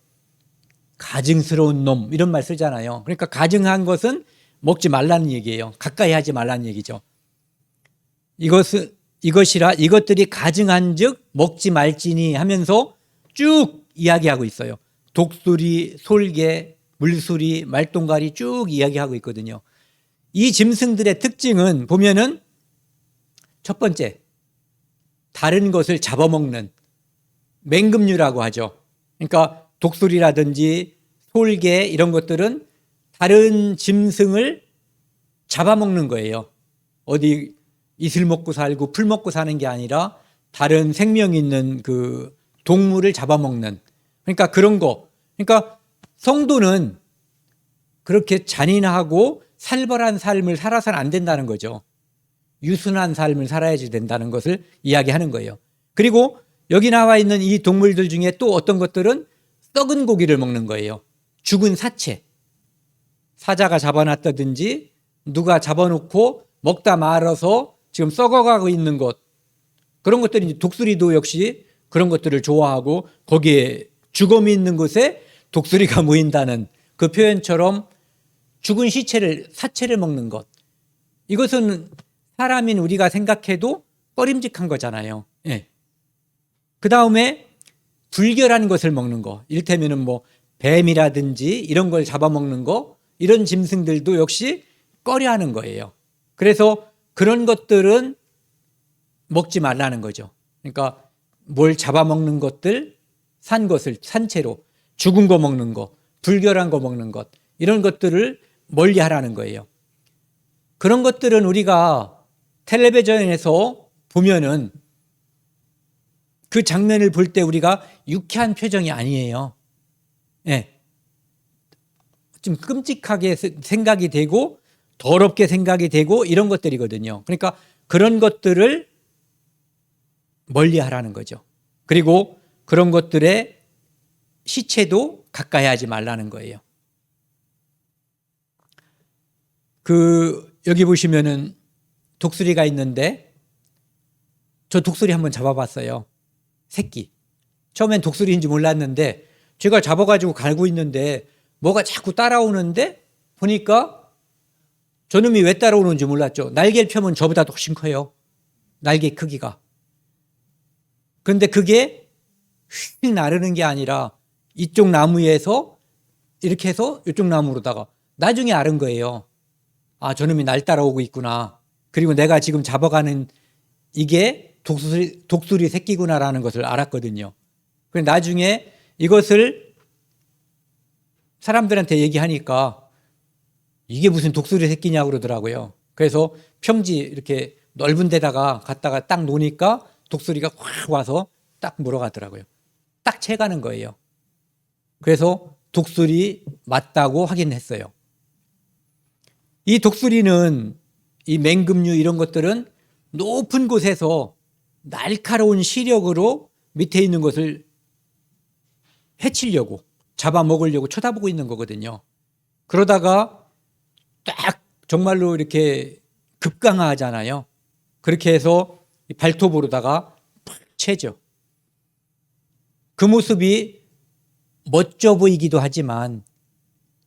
가증스러운 놈 이런 말 쓰잖아요. 그러니까 가증한 것은 먹지 말라는 얘기예요. 가까이 하지 말라는 얘기죠. 이것이라 이것들이 가증한 즉 먹지 말지니 하면서 쭉 이야기하고 있어요. 독수리, 솔개, 물수리, 말똥가리 쭉 이야기하고 있거든요. 이 짐승들의 특징은 보면은 첫 번째, 다른 것을 잡아먹는 맹금류라고 하죠. 그러니까 독수리라든지 솔개 이런 것들은 다른 짐승을 잡아먹는 거예요. 어디 이슬 먹고 살고 풀 먹고 사는 게 아니라 다른 생명 있는 그 동물을 잡아먹는, 그러니까 그런 거. 그러니까 성도는 그렇게 잔인하고 살벌한 삶을 살아서는 안 된다는 거죠. 유순한 삶을 살아야지 된다는 것을 이야기하는 거예요. 그리고 여기 나와 있는 이 동물들 중에 또 어떤 것들은 썩은 고기를 먹는 거예요. 죽은 사체. 사자가 잡아놨다든지 누가 잡아놓고 먹다 말아서 지금 썩어가고 있는 것, 그런 것들이, 독수리도 역시 그런 것들을 좋아하고 거기에 죽음이 있는 곳에 독수리가 모인다는 그 표현처럼 죽은 사체를 먹는 것, 이것은 사람인 우리가 생각해도 꺼림직한 거잖아요. 예. 그 다음에 불결한 것을 먹는 거, 이를테면은 뭐 뱀이라든지 이런 걸 잡아먹는 거, 이런 짐승들도 역시 꺼려하는 거예요. 그래서 그런 것들은 먹지 말라는 거죠. 그러니까 뭘 잡아먹는 것들, 산 것을 산채로, 죽은 거 먹는 거, 불결한 거 먹는 것, 이런 것들을 멀리 하라는 거예요. 그런 것들은 우리가 텔레비전에서 보면은 그 장면을 볼 때 우리가 유쾌한 표정이 아니에요. 예. 좀 끔찍하게 생각이 되고 더럽게 생각이 되고 이런 것들이거든요. 그러니까 그런 것들을 멀리 하라는 거죠. 그리고 그런 것들의 시체도 가까이 하지 말라는 거예요. 여기 보시면은 독수리가 있는데 저 독수리 한번 잡아봤어요. 새끼. 처음엔 독수리인지 몰랐는데 제가 잡아가지고 갈고 있는데 뭐가 자꾸 따라오는데 보니까 저놈이 왜 따라오는지 몰랐죠. 날개를 펴면 저보다 훨씬 커요. 날개 크기가. 그런데 그게 휙 나르는 게 아니라 이쪽 나무에서 이렇게 해서 이쪽 나무로다가 나중에 알은 거예요. 아, 저놈이 날 따라오고 있구나. 그리고 내가 지금 잡아가는 이게 독수리 새끼구나라는 것을 알았거든요. 그래서 나중에 이것을 사람들한테 얘기하니까 이게 무슨 독수리 새끼냐고 그러더라고요. 그래서 평지 이렇게 넓은 데다가 갔다가 딱 놓으니까 독수리가 확 와서 딱 물어가더라고요. 딱 채가는 거예요. 그래서 독수리 맞다고 확인했어요. 이 독수리는 이 맹금류 이런 것들은 높은 곳에서 날카로운 시력으로 밑에 있는 것을 해치려고 잡아먹으려고 쳐다보고 있는 거거든요. 그러다가 딱 정말로 이렇게 급강하잖아요. 그렇게 해서 발톱으로다가 팍 채죠. 그 모습이 멋져 보이기도 하지만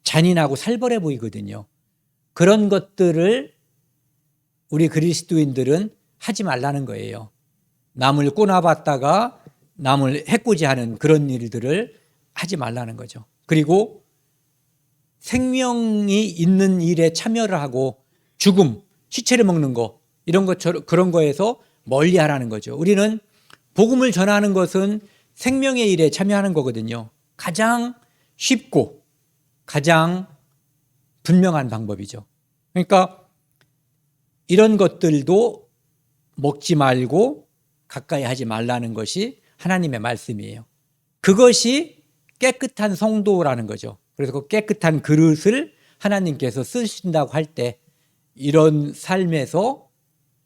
잔인하고 살벌해 보이거든요. 그런 것들을 우리 그리스도인들은 하지 말라는 거예요. 남을 꼬나봤다가 남을 해코지하는 그런 일들을 하지 말라는 거죠. 그리고 생명이 있는 일에 참여를 하고 죽음, 시체를 먹는 거 이런 것처럼 그런 거에서 멀리하라는 거죠. 우리는 복음을 전하는 것은 생명의 일에 참여하는 거거든요. 가장 쉽고 가장 분명한 방법이죠. 그러니까 이런 것들도 먹지 말고 가까이 하지 말라는 것이 하나님의 말씀이에요. 그것이 깨끗한 성도라는 거죠. 그래서 그 깨끗한 그릇을 하나님께서 쓰신다고 할 때 이런 삶에서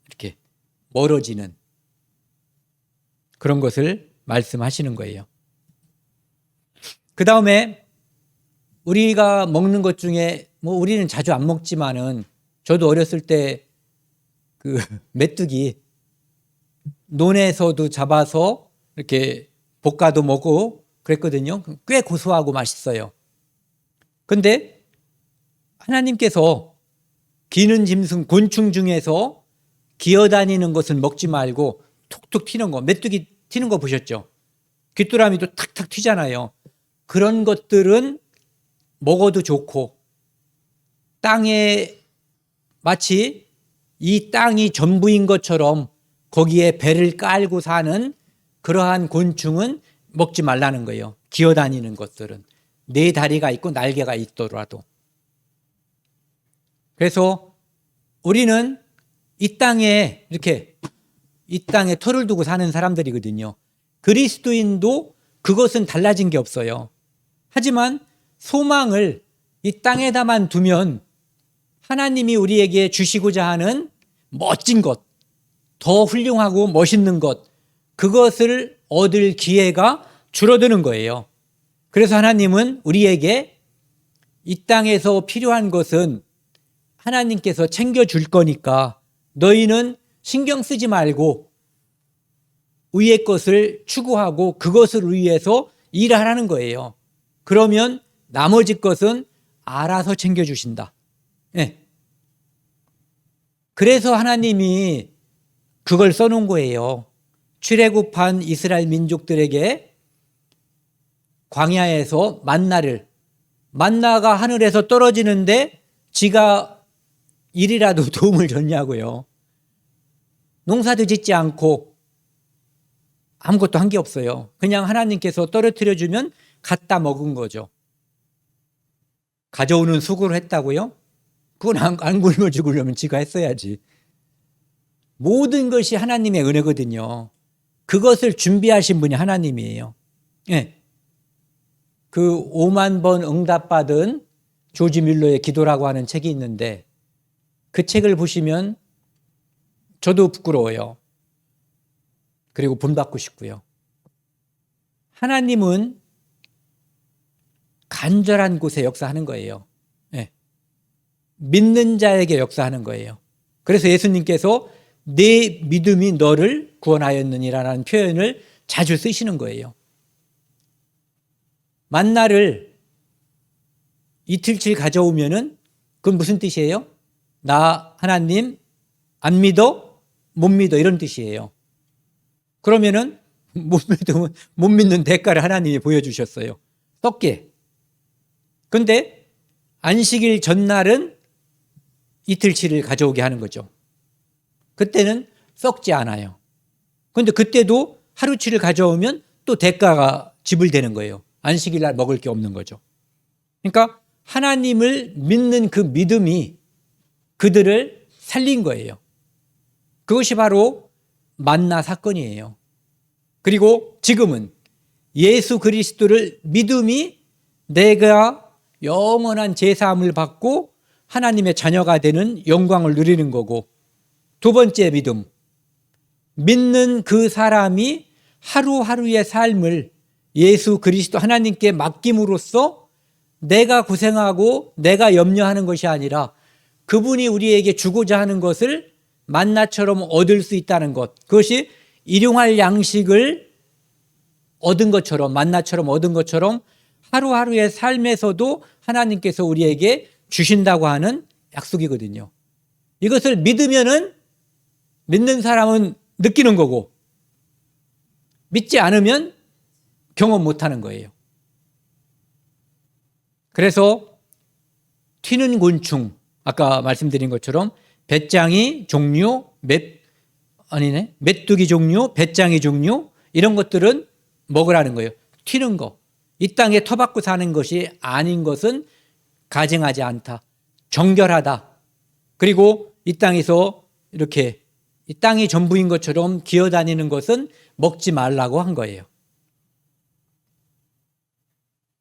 이렇게 멀어지는 그런 것을 말씀하시는 거예요. 그 다음에 우리가 먹는 것 중에 뭐 우리는 자주 안 먹지만은 저도 어렸을 때 그 메뚜기 논에서도 잡아서 이렇게 볶아도 먹고 그랬거든요. 꽤 고소하고 맛있어요. 근데 하나님께서 기는 짐승 곤충 중에서 기어다니는 것은 먹지 말고 툭툭 튀는 거, 메뚜기 튀는 거 보셨죠? 귀뚜라미도 탁탁 튀잖아요. 그런 것들은 먹어도 좋고 땅에 마치 이 땅이 전부인 것처럼 거기에 배를 깔고 사는 그러한 곤충은 먹지 말라는 거예요. 기어다니는 것들은 네 다리가 있고 날개가 있더라도. 그래서 우리는 이 땅에 이렇게 이 땅에 터를 두고 사는 사람들이거든요. 그리스도인도 그것은 달라진 게 없어요. 하지만 소망을 이 땅에다만 두면 하나님이 우리에게 주시고자 하는 멋진 것, 더 훌륭하고 멋있는 것, 그것을 얻을 기회가 줄어드는 거예요. 그래서 하나님은 우리에게 이 땅에서 필요한 것은 하나님께서 챙겨줄 거니까 너희는 신경 쓰지 말고 위의 것을 추구하고 그것을 위해서 일하라는 거예요. 그러면 나머지 것은 알아서 챙겨주신다. 네. 그래서 하나님이 그걸 써놓은 거예요. 출애굽한 이스라엘 민족들에게 광야에서 만나가 하늘에서 떨어지는데 지가 일이라도 도움을 줬냐고요. 농사도 짓지 않고 아무것도 한 게 없어요. 그냥 하나님께서 떨어뜨려 주면 갖다 먹은 거죠. 가져오는 수고를 했다고요? 그건 안 굶어 죽으려면 지가 했어야지. 모든 것이 하나님의 은혜거든요. 그것을 준비하신 분이 하나님이에요. 네. 그 5만 번 응답받은 조지 밀러의 기도라고 하는 책이 있는데 그 책을 보시면 저도 부끄러워요. 그리고 본받고 싶고요. 하나님은 간절한 곳에 역사하는 거예요. 네. 믿는 자에게 역사하는 거예요. 그래서 예수님께서 내 믿음이 너를 구원하였느니라는 표현을 자주 쓰시는 거예요. 만나를 이틀치 가져오면은 그건 무슨 뜻이에요? 나 하나님 안 믿어? 못 믿어 이런 뜻이에요. 그러면은 못 믿는 대가를 하나님이 보여주셨어요. 썩게. 근데 안식일 전날은 이틀치를 가져오게 하는 거죠. 그때는 썩지 않아요. 그런데 그때도 하루치를 가져오면 또 대가가 지불되는 거예요. 안식일 날 먹을 게 없는 거죠. 그러니까 하나님을 믿는 그 믿음이 그들을 살린 거예요. 그것이 바로 만나 사건이에요. 그리고 지금은 예수 그리스도를 믿음이 내가 영원한 제사함을 받고 하나님의 자녀가 되는 영광을 누리는 거고, 두 번째 믿음, 믿는 그 사람이 하루하루의 삶을 예수 그리스도 하나님께 맡김으로써 내가 고생하고 내가 염려하는 것이 아니라 그분이 우리에게 주고자 하는 것을 만나처럼 얻을 수 있다는 것, 그것이 일용할 양식을 얻은 것처럼, 만나처럼 얻은 것처럼 하루하루의 삶에서도 하나님께서 우리에게 주신다고 하는 약속이거든요. 이것을 믿으면은 믿는 사람은 느끼는 거고, 믿지 않으면 경험 못 하는 거예요. 그래서 튀는 곤충, 아까 말씀드린 것처럼 배짱이 종류, 메뚜기 종류, 배짱이 종류, 이런 것들은 먹으라는 거예요. 튀는 거. 이 땅에 터받고 사는 것이 아닌 것은 가증하지 않다. 정결하다. 그리고 이 땅에서 이렇게 이 땅이 전부인 것처럼 기어다니는 것은 먹지 말라고 한 거예요.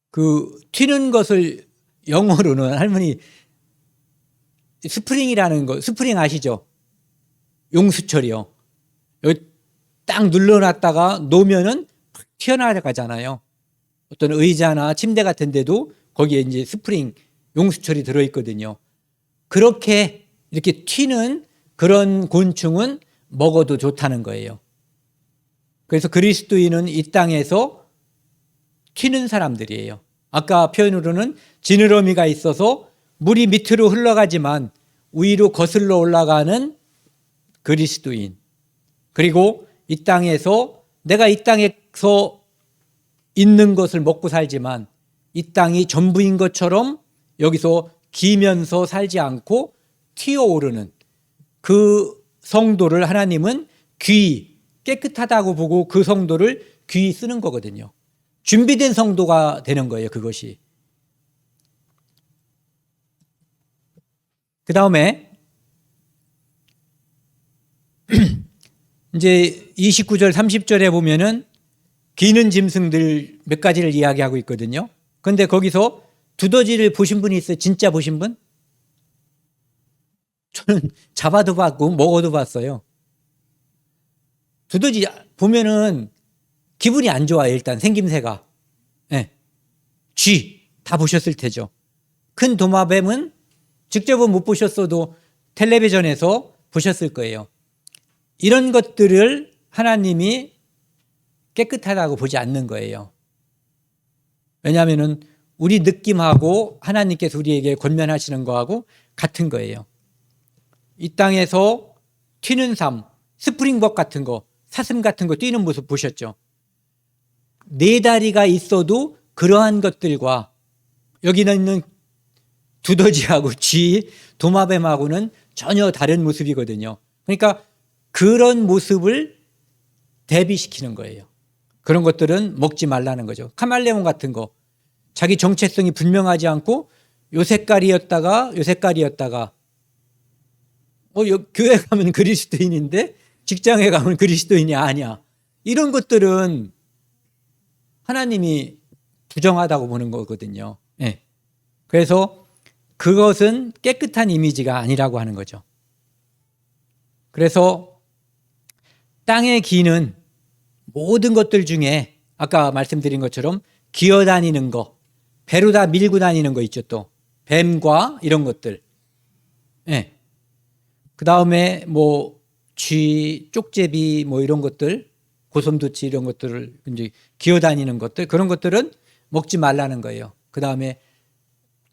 그 튀는 것을 영어로는 할머니 스프링이라는 거, 스프링 아시죠? 용수철이요. 여기 딱 눌러놨다가 놓으면은 팍 튀어나가잖아요. 어떤 의자나 침대 같은 데도 거기에 이제 스프링, 용수철이 들어있거든요. 그렇게 이렇게 튀는 그런 곤충은 먹어도 좋다는 거예요. 그래서 그리스도인은 이 땅에서 튀는 사람들이에요. 아까 표현으로는 지느러미가 있어서 물이 밑으로 흘러가지만 위로 거슬러 올라가는 그리스도인. 그리고 이 땅에서 내가 이 땅에서 있는 것을 먹고 살지만 이 땅이 전부인 것처럼 여기서 기면서 살지 않고 튀어오르는 그 성도를 하나님은 귀, 깨끗하다고 보고 그 성도를 귀 쓰는 거거든요. 준비된 성도가 되는 거예요, 그것이. 그 다음에 이제 29절, 30절에 보면은 기는 짐승들 몇 가지를 이야기하고 있거든요. 그런데 거기서 두더지를 보신 분이 있어요? 진짜 보신 분? 저는 잡아도 봤고 먹어도 봤어요. 두더지 보면은 기분이 안 좋아요. 일단 생김새가. 네. 쥐 다 보셨을 테죠. 큰 도마뱀은 직접은 못 보셨어도 텔레비전에서 보셨을 거예요. 이런 것들을 하나님이 깨끗하다고 보지 않는 거예요. 왜냐하면 우리 느낌하고 하나님께서 우리에게 권면하시는 거하고 같은 거예요. 이 땅에서 튀는 삶, 스프링복 같은 거, 사슴 같은 거 뛰는 모습 보셨죠? 네 다리가 있어도 그러한 것들과 여기는 있는 두더지하고 쥐, 도마뱀하고는 전혀 다른 모습이거든요. 그러니까 그런 모습을 대비시키는 거예요. 그런 것들은 먹지 말라는 거죠. 카멜레온 같은 거, 자기 정체성이 분명하지 않고 요 색깔이었다가 교회 가면 그리스도인인데 직장에 가면 그리스도인이 아니야. 이런 것들은 하나님이 부정하다고 보는 거거든요. 네. 그래서 그것은 깨끗한 이미지가 아니라고 하는 거죠. 그래서 땅에 기는 모든 것들 중에 아까 말씀드린 것처럼 기어다니는 거, 배로 다 밀고 다니는 거 있죠. 또 뱀과 이런 것들. 네. 그 다음에 뭐 쥐, 쪽제비 뭐 이런 것들, 고슴도치 이런 것들을 이제 기어다니는 것들, 그런 것들은 먹지 말라는 거예요. 그 다음에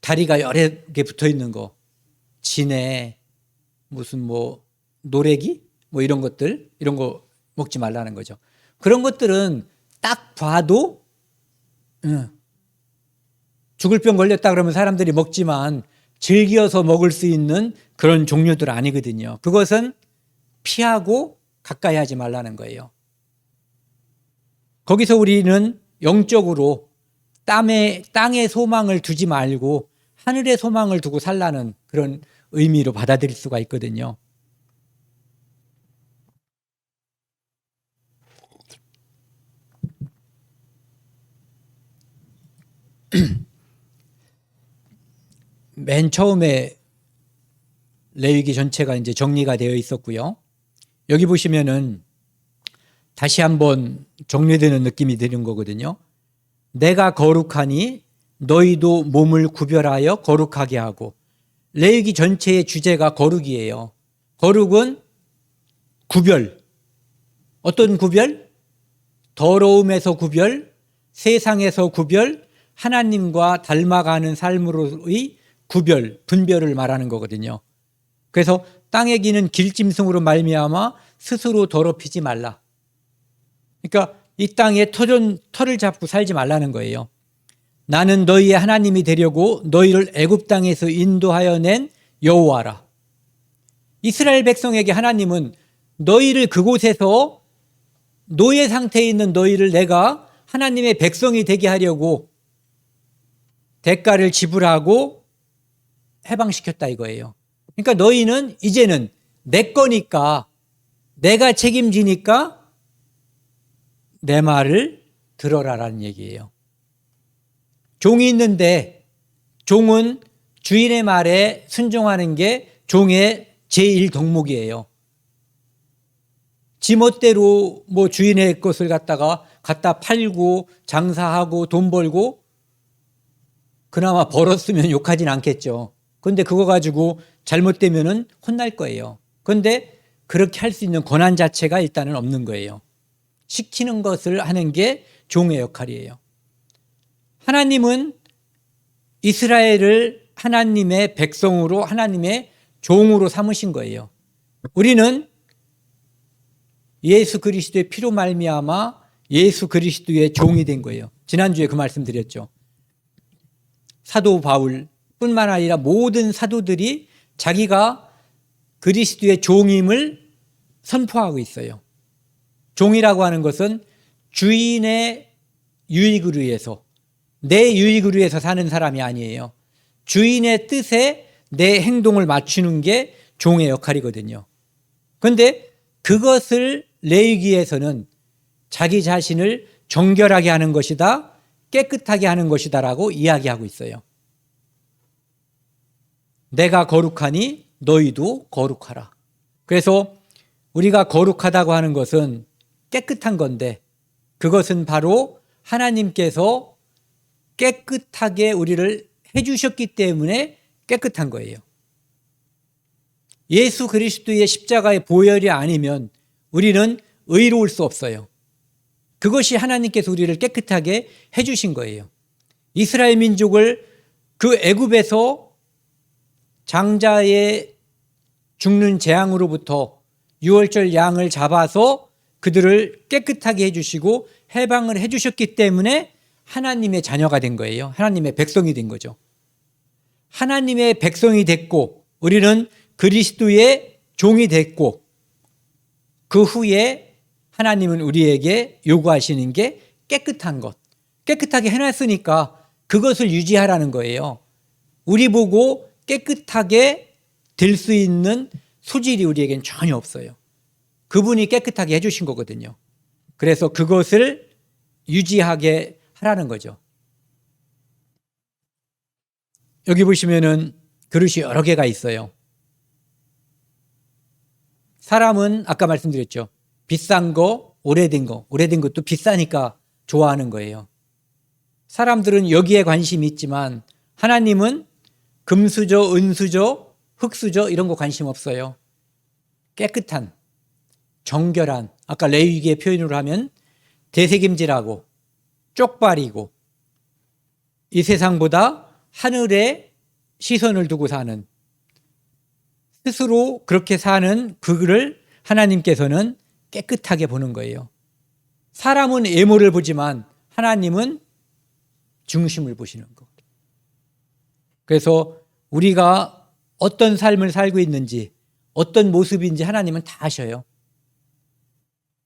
다리가 여러 개 붙어 있는 거, 진해, 무슨 뭐 노래기 뭐 이런 것들, 이런 거 먹지 말라는 거죠. 그런 것들은 딱 봐도 죽을 병 걸렸다 그러면 사람들이 먹지만 즐겨서 먹을 수 있는 그런 종류들 아니거든요. 그것은 피하고 가까이 하지 말라는 거예요. 거기서 우리는 영적으로 땅에 소망을 두지 말고 하늘에 소망을 두고 살라는 그런 의미로 받아들일 수가 있거든요. 맨 처음에 레위기 전체가 이제 정리가 되어 있었고요. 여기 보시면은 다시 한번 정리되는 느낌이 드는 거거든요. 내가 거룩하니 너희도 몸을 구별하여 거룩하게 하고. 레위기 전체의 주제가 거룩이에요. 거룩은 구별. 어떤 구별? 더러움에서 구별, 세상에서 구별, 하나님과 닮아가는 삶으로의 구별, 분별을 말하는 거거든요. 그래서 땅에 기는 길짐승으로 말미암아 스스로 더럽히지 말라. 그러니까 이 땅에 털을 잡고 살지 말라는 거예요. 나는 너희의 하나님이 되려고 너희를 애굽 땅에서 인도하여 낸 여호와라. 이스라엘 백성에게 하나님은 너희를 그곳에서 노예 상태에 있는 너희를 내가 하나님의 백성이 되게 하려고 대가를 지불하고 해방시켰다 이거예요. 그러니까 너희는 이제는 내 거니까, 내가 책임지니까 내 말을 들어라라는 얘기예요. 종이 있는데 종은 주인의 말에 순종하는 게 종의 제1 덕목이에요. 지멋대로 뭐 주인의 것을 갖다 팔고 장사하고 돈 벌고 그나마 벌었으면 욕하진 않겠죠. 그런데 그거 가지고 잘못되면은 혼날 거예요. 그런데 그렇게 할 수 있는 권한 자체가 일단은 없는 거예요. 시키는 것을 하는 게 종의 역할이에요. 하나님은 이스라엘을 하나님의 백성으로, 하나님의 종으로 삼으신 거예요. 우리는 예수 그리스도의 피로 말미암아 예수 그리스도의 종이 된 거예요. 지난주에 그 말씀 드렸죠. 사도 바울뿐만 아니라 모든 사도들이 자기가 그리스도의 종임을 선포하고 있어요. 종이라고 하는 것은 주인의 유익을 위해서, 내 유익을 위해서 사는 사람이 아니에요. 주인의 뜻에 내 행동을 맞추는 게 종의 역할이거든요. 그런데 그것을 레위기에서는 자기 자신을 정결하게 하는 것이다, 깨끗하게 하는 것이다라고 이야기하고 있어요. 내가 거룩하니 너희도 거룩하라. 그래서 우리가 거룩하다고 하는 것은 깨끗한 건데, 그것은 바로 하나님께서 깨끗하게 우리를 해주셨기 때문에 깨끗한 거예요. 예수 그리스도의 십자가의 보혈이 아니면 우리는 의로울 수 없어요. 그것이 하나님께서 우리를 깨끗하게 해주신 거예요. 이스라엘 민족을 그 애굽에서 장자의 죽는 재앙으로부터 유월절 양을 잡아서 그들을 깨끗하게 해주시고 해방을 해주셨기 때문에 하나님의 자녀가 된 거예요. 하나님의 백성이 된 거죠. 하나님의 백성이 됐고 우리는 그리스도의 종이 됐고 그 후에 하나님은 우리에게 요구하시는 게 깨끗한 것. 깨끗하게 해놨으니까 그것을 유지하라는 거예요. 우리 보고 깨끗하게 될 수 있는 소질이 우리에겐 전혀 없어요. 그분이 깨끗하게 해주신 거거든요. 그래서 그것을 유지하게 하라는 거죠. 여기 보시면은 그릇이 여러 개가 있어요. 사람은 아까 말씀드렸죠. 비싼 거, 오래된 것도 비싸니까 좋아하는 거예요. 사람들은 여기에 관심이 있지만 하나님은 금수저, 은수저, 흙수저 이런 거 관심 없어요. 깨끗한, 정결한, 아까 레위기의 표현으로 하면 대세김질하고 쪽발이고 이 세상보다 하늘에 시선을 두고 사는, 스스로 그렇게 사는 그를 하나님께서는 깨끗하게 보는 거예요. 사람은 외모를 보지만 하나님은 중심을 보시는 거. 그래서 우리가 어떤 삶을 살고 있는지, 어떤 모습인지 하나님은 다 아셔요.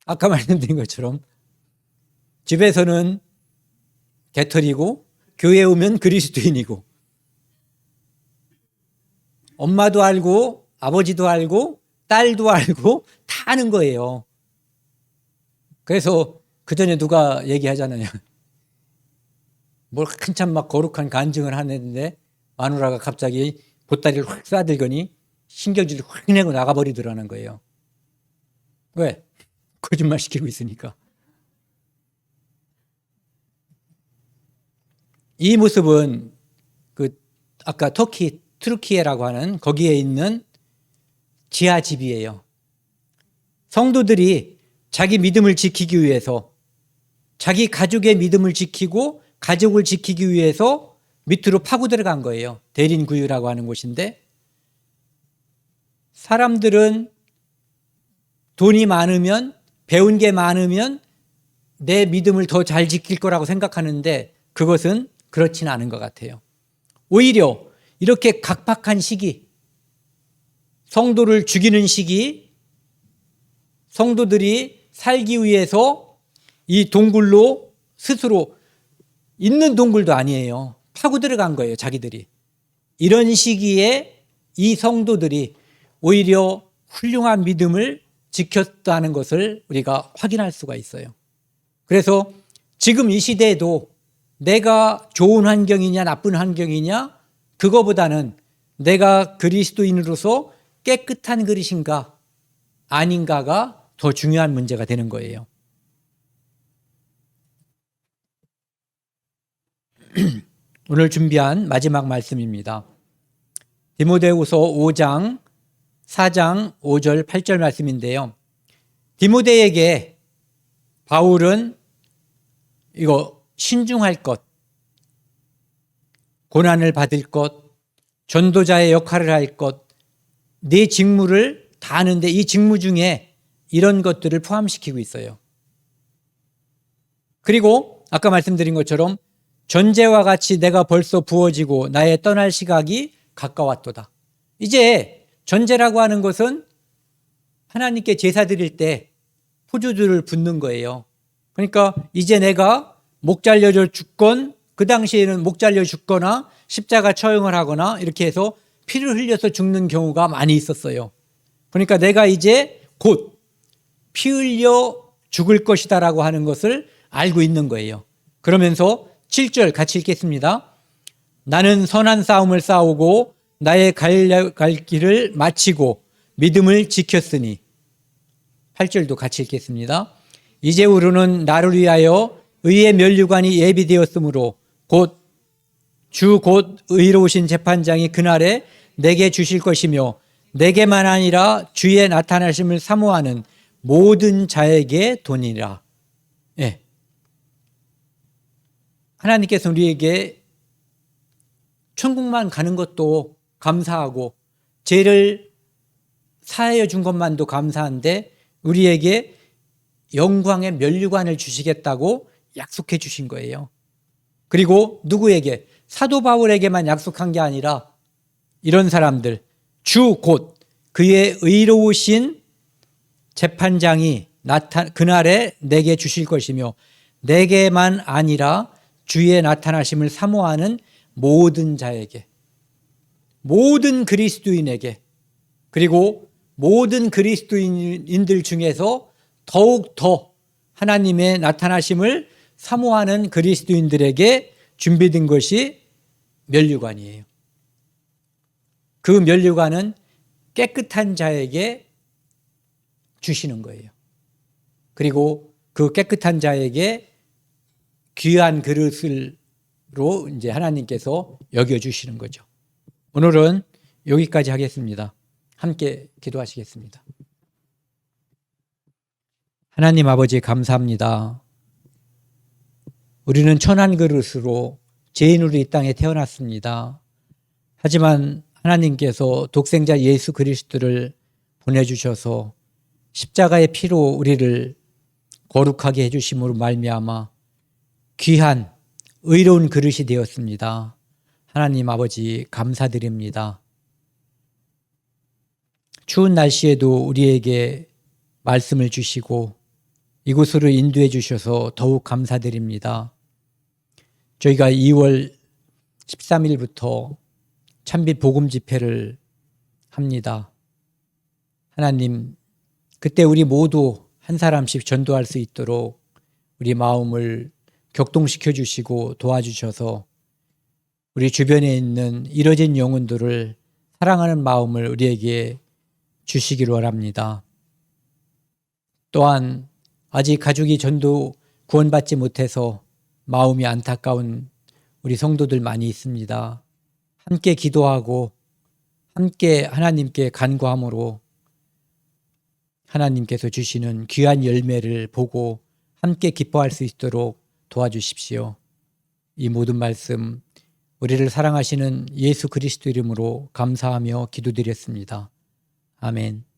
아까 말씀드린 것처럼 집에서는 개털이고 교회에 오면 그리스도인이고, 엄마도 알고 아버지도 알고 딸도 알고 다 아는 거예요. 그래서 그 전에 누가 얘기하잖아요. 뭘 한참 막 거룩한 간증을 하는데 마누라가 갑자기 보따리를 확 싸들더니 신경질을 확 내고 나가버리더라는 거예요. 왜? 거짓말 시키고 있으니까. 이 모습은 그 아까 트루키에라고 하는 거기에 있는 지하집이에요. 성도들이 자기 믿음을 지키기 위해서, 자기 가족의 믿음을 지키고 가족을 지키기 위해서 밑으로 파고 들어간 거예요. 대린구유라고 하는 곳인데, 사람들은 돈이 많으면, 배운 게 많으면 내 믿음을 더 잘 지킬 거라고 생각하는데 그것은 그렇지는 않은 것 같아요. 오히려 이렇게 각박한 시기, 성도를 죽이는 시기, 성도들이 살기 위해서 이 동굴로 스스로, 있는 동굴도 아니에요. 파고 들어간 거예요, 자기들이. 이런 시기에 이 성도들이 오히려 훌륭한 믿음을 지켰다는 것을 우리가 확인할 수가 있어요. 그래서 지금 이 시대에도 내가 좋은 환경이냐 나쁜 환경이냐, 그거보다는 내가 그리스도인으로서 깨끗한 그릇인가 아닌가가 더 중요한 문제가 되는 거예요. 오늘 준비한 마지막 말씀입니다. 디모데후서 5장 4장 5절 8절 말씀인데요. 디모데에게 바울은 이거 신중할 것, 고난을 받을 것, 전도자의 역할을 할 것, 네 직무를 다 하는데 이 직무 중에 이런 것들을 포함시키고 있어요. 그리고 아까 말씀드린 것처럼 전제와 같이 내가 벌써 부어지고 나의 떠날 시각이 가까웠도다. 이제 전제라고 하는 것은 하나님께 제사 드릴 때 포도주를 붓는 거예요. 그러니까 이제 내가 목 잘려 죽건, 그 당시에는 목 잘려 죽거나 십자가 처형을 하거나 이렇게 해서 피를 흘려서 죽는 경우가 많이 있었어요. 그러니까 내가 이제 곧 피 흘려 죽을 것이다라고 하는 것을 알고 있는 거예요. 그러면서 7절 같이 읽겠습니다. 나는 선한 싸움을 싸우고 나의 갈 길을 마치고 믿음을 지켰으니. 8절도 같이 읽겠습니다. 이제후로는 나를 위하여 의의 면류관이 예비되었으므로 곧 의로우신 재판장이 그날에 내게 주실 것이며 내게만 아니라 주의 나타나심을 사모하는 모든 자에게 도니라. 예. 하나님께서 우리에게 천국만 가는 것도 감사하고 죄를 사하여 준 것만도 감사한데 우리에게 영광의 면류관을 주시겠다고 약속해 주신 거예요. 그리고 누구에게? 사도 바울에게만 약속한 게 아니라 이런 사람들, 주 곧 그의 의로우신 재판장이 그날에 내게 주실 것이며 내게만 아니라 주의 나타나심을 사모하는 모든 자에게, 모든 그리스도인에게, 그리고 모든 그리스도인들 중에서 더욱 더 하나님의 나타나심을 사모하는 그리스도인들에게 준비된 것이 면류관이에요. 그 면류관은 깨끗한 자에게 주시는 거예요. 그리고 그 깨끗한 자에게 귀한 그릇으로 이제 하나님께서 여겨주시는 거죠. 오늘은 여기까지 하겠습니다. 함께 기도하시겠습니다. 하나님 아버지 감사합니다. 우리는 천한 그릇으로 죄인으로 이 땅에 태어났습니다. 하지만 하나님께서 독생자 예수 그리스도를 보내주셔서 십자가의 피로 우리를 거룩하게 해주심으로 말미암아 귀한 의로운 그릇이 되었습니다. 하나님 아버지 감사드립니다. 추운 날씨에도 우리에게 말씀을 주시고 이곳으로 인도해 주셔서 더욱 감사드립니다. 저희가 2월 13일부터 찬빛 복음 집회를 합니다. 하나님, 그때 우리 모두 한 사람씩 전도할 수 있도록 우리 마음을 격동시켜 주시고 도와주셔서 우리 주변에 있는 이뤄진 영혼들을 사랑하는 마음을 우리에게 주시기를 원합니다. 또한 아직 가족이 전도 구원받지 못해서 마음이 안타까운 우리 성도들 많이 있습니다. 함께 기도하고 함께 하나님께 간구함으로 하나님께서 주시는 귀한 열매를 보고 함께 기뻐할 수 있도록 도와주십시오. 이 모든 말씀 우리를 사랑하시는 예수 그리스도 이름으로 감사하며 기도드렸습니다. 아멘.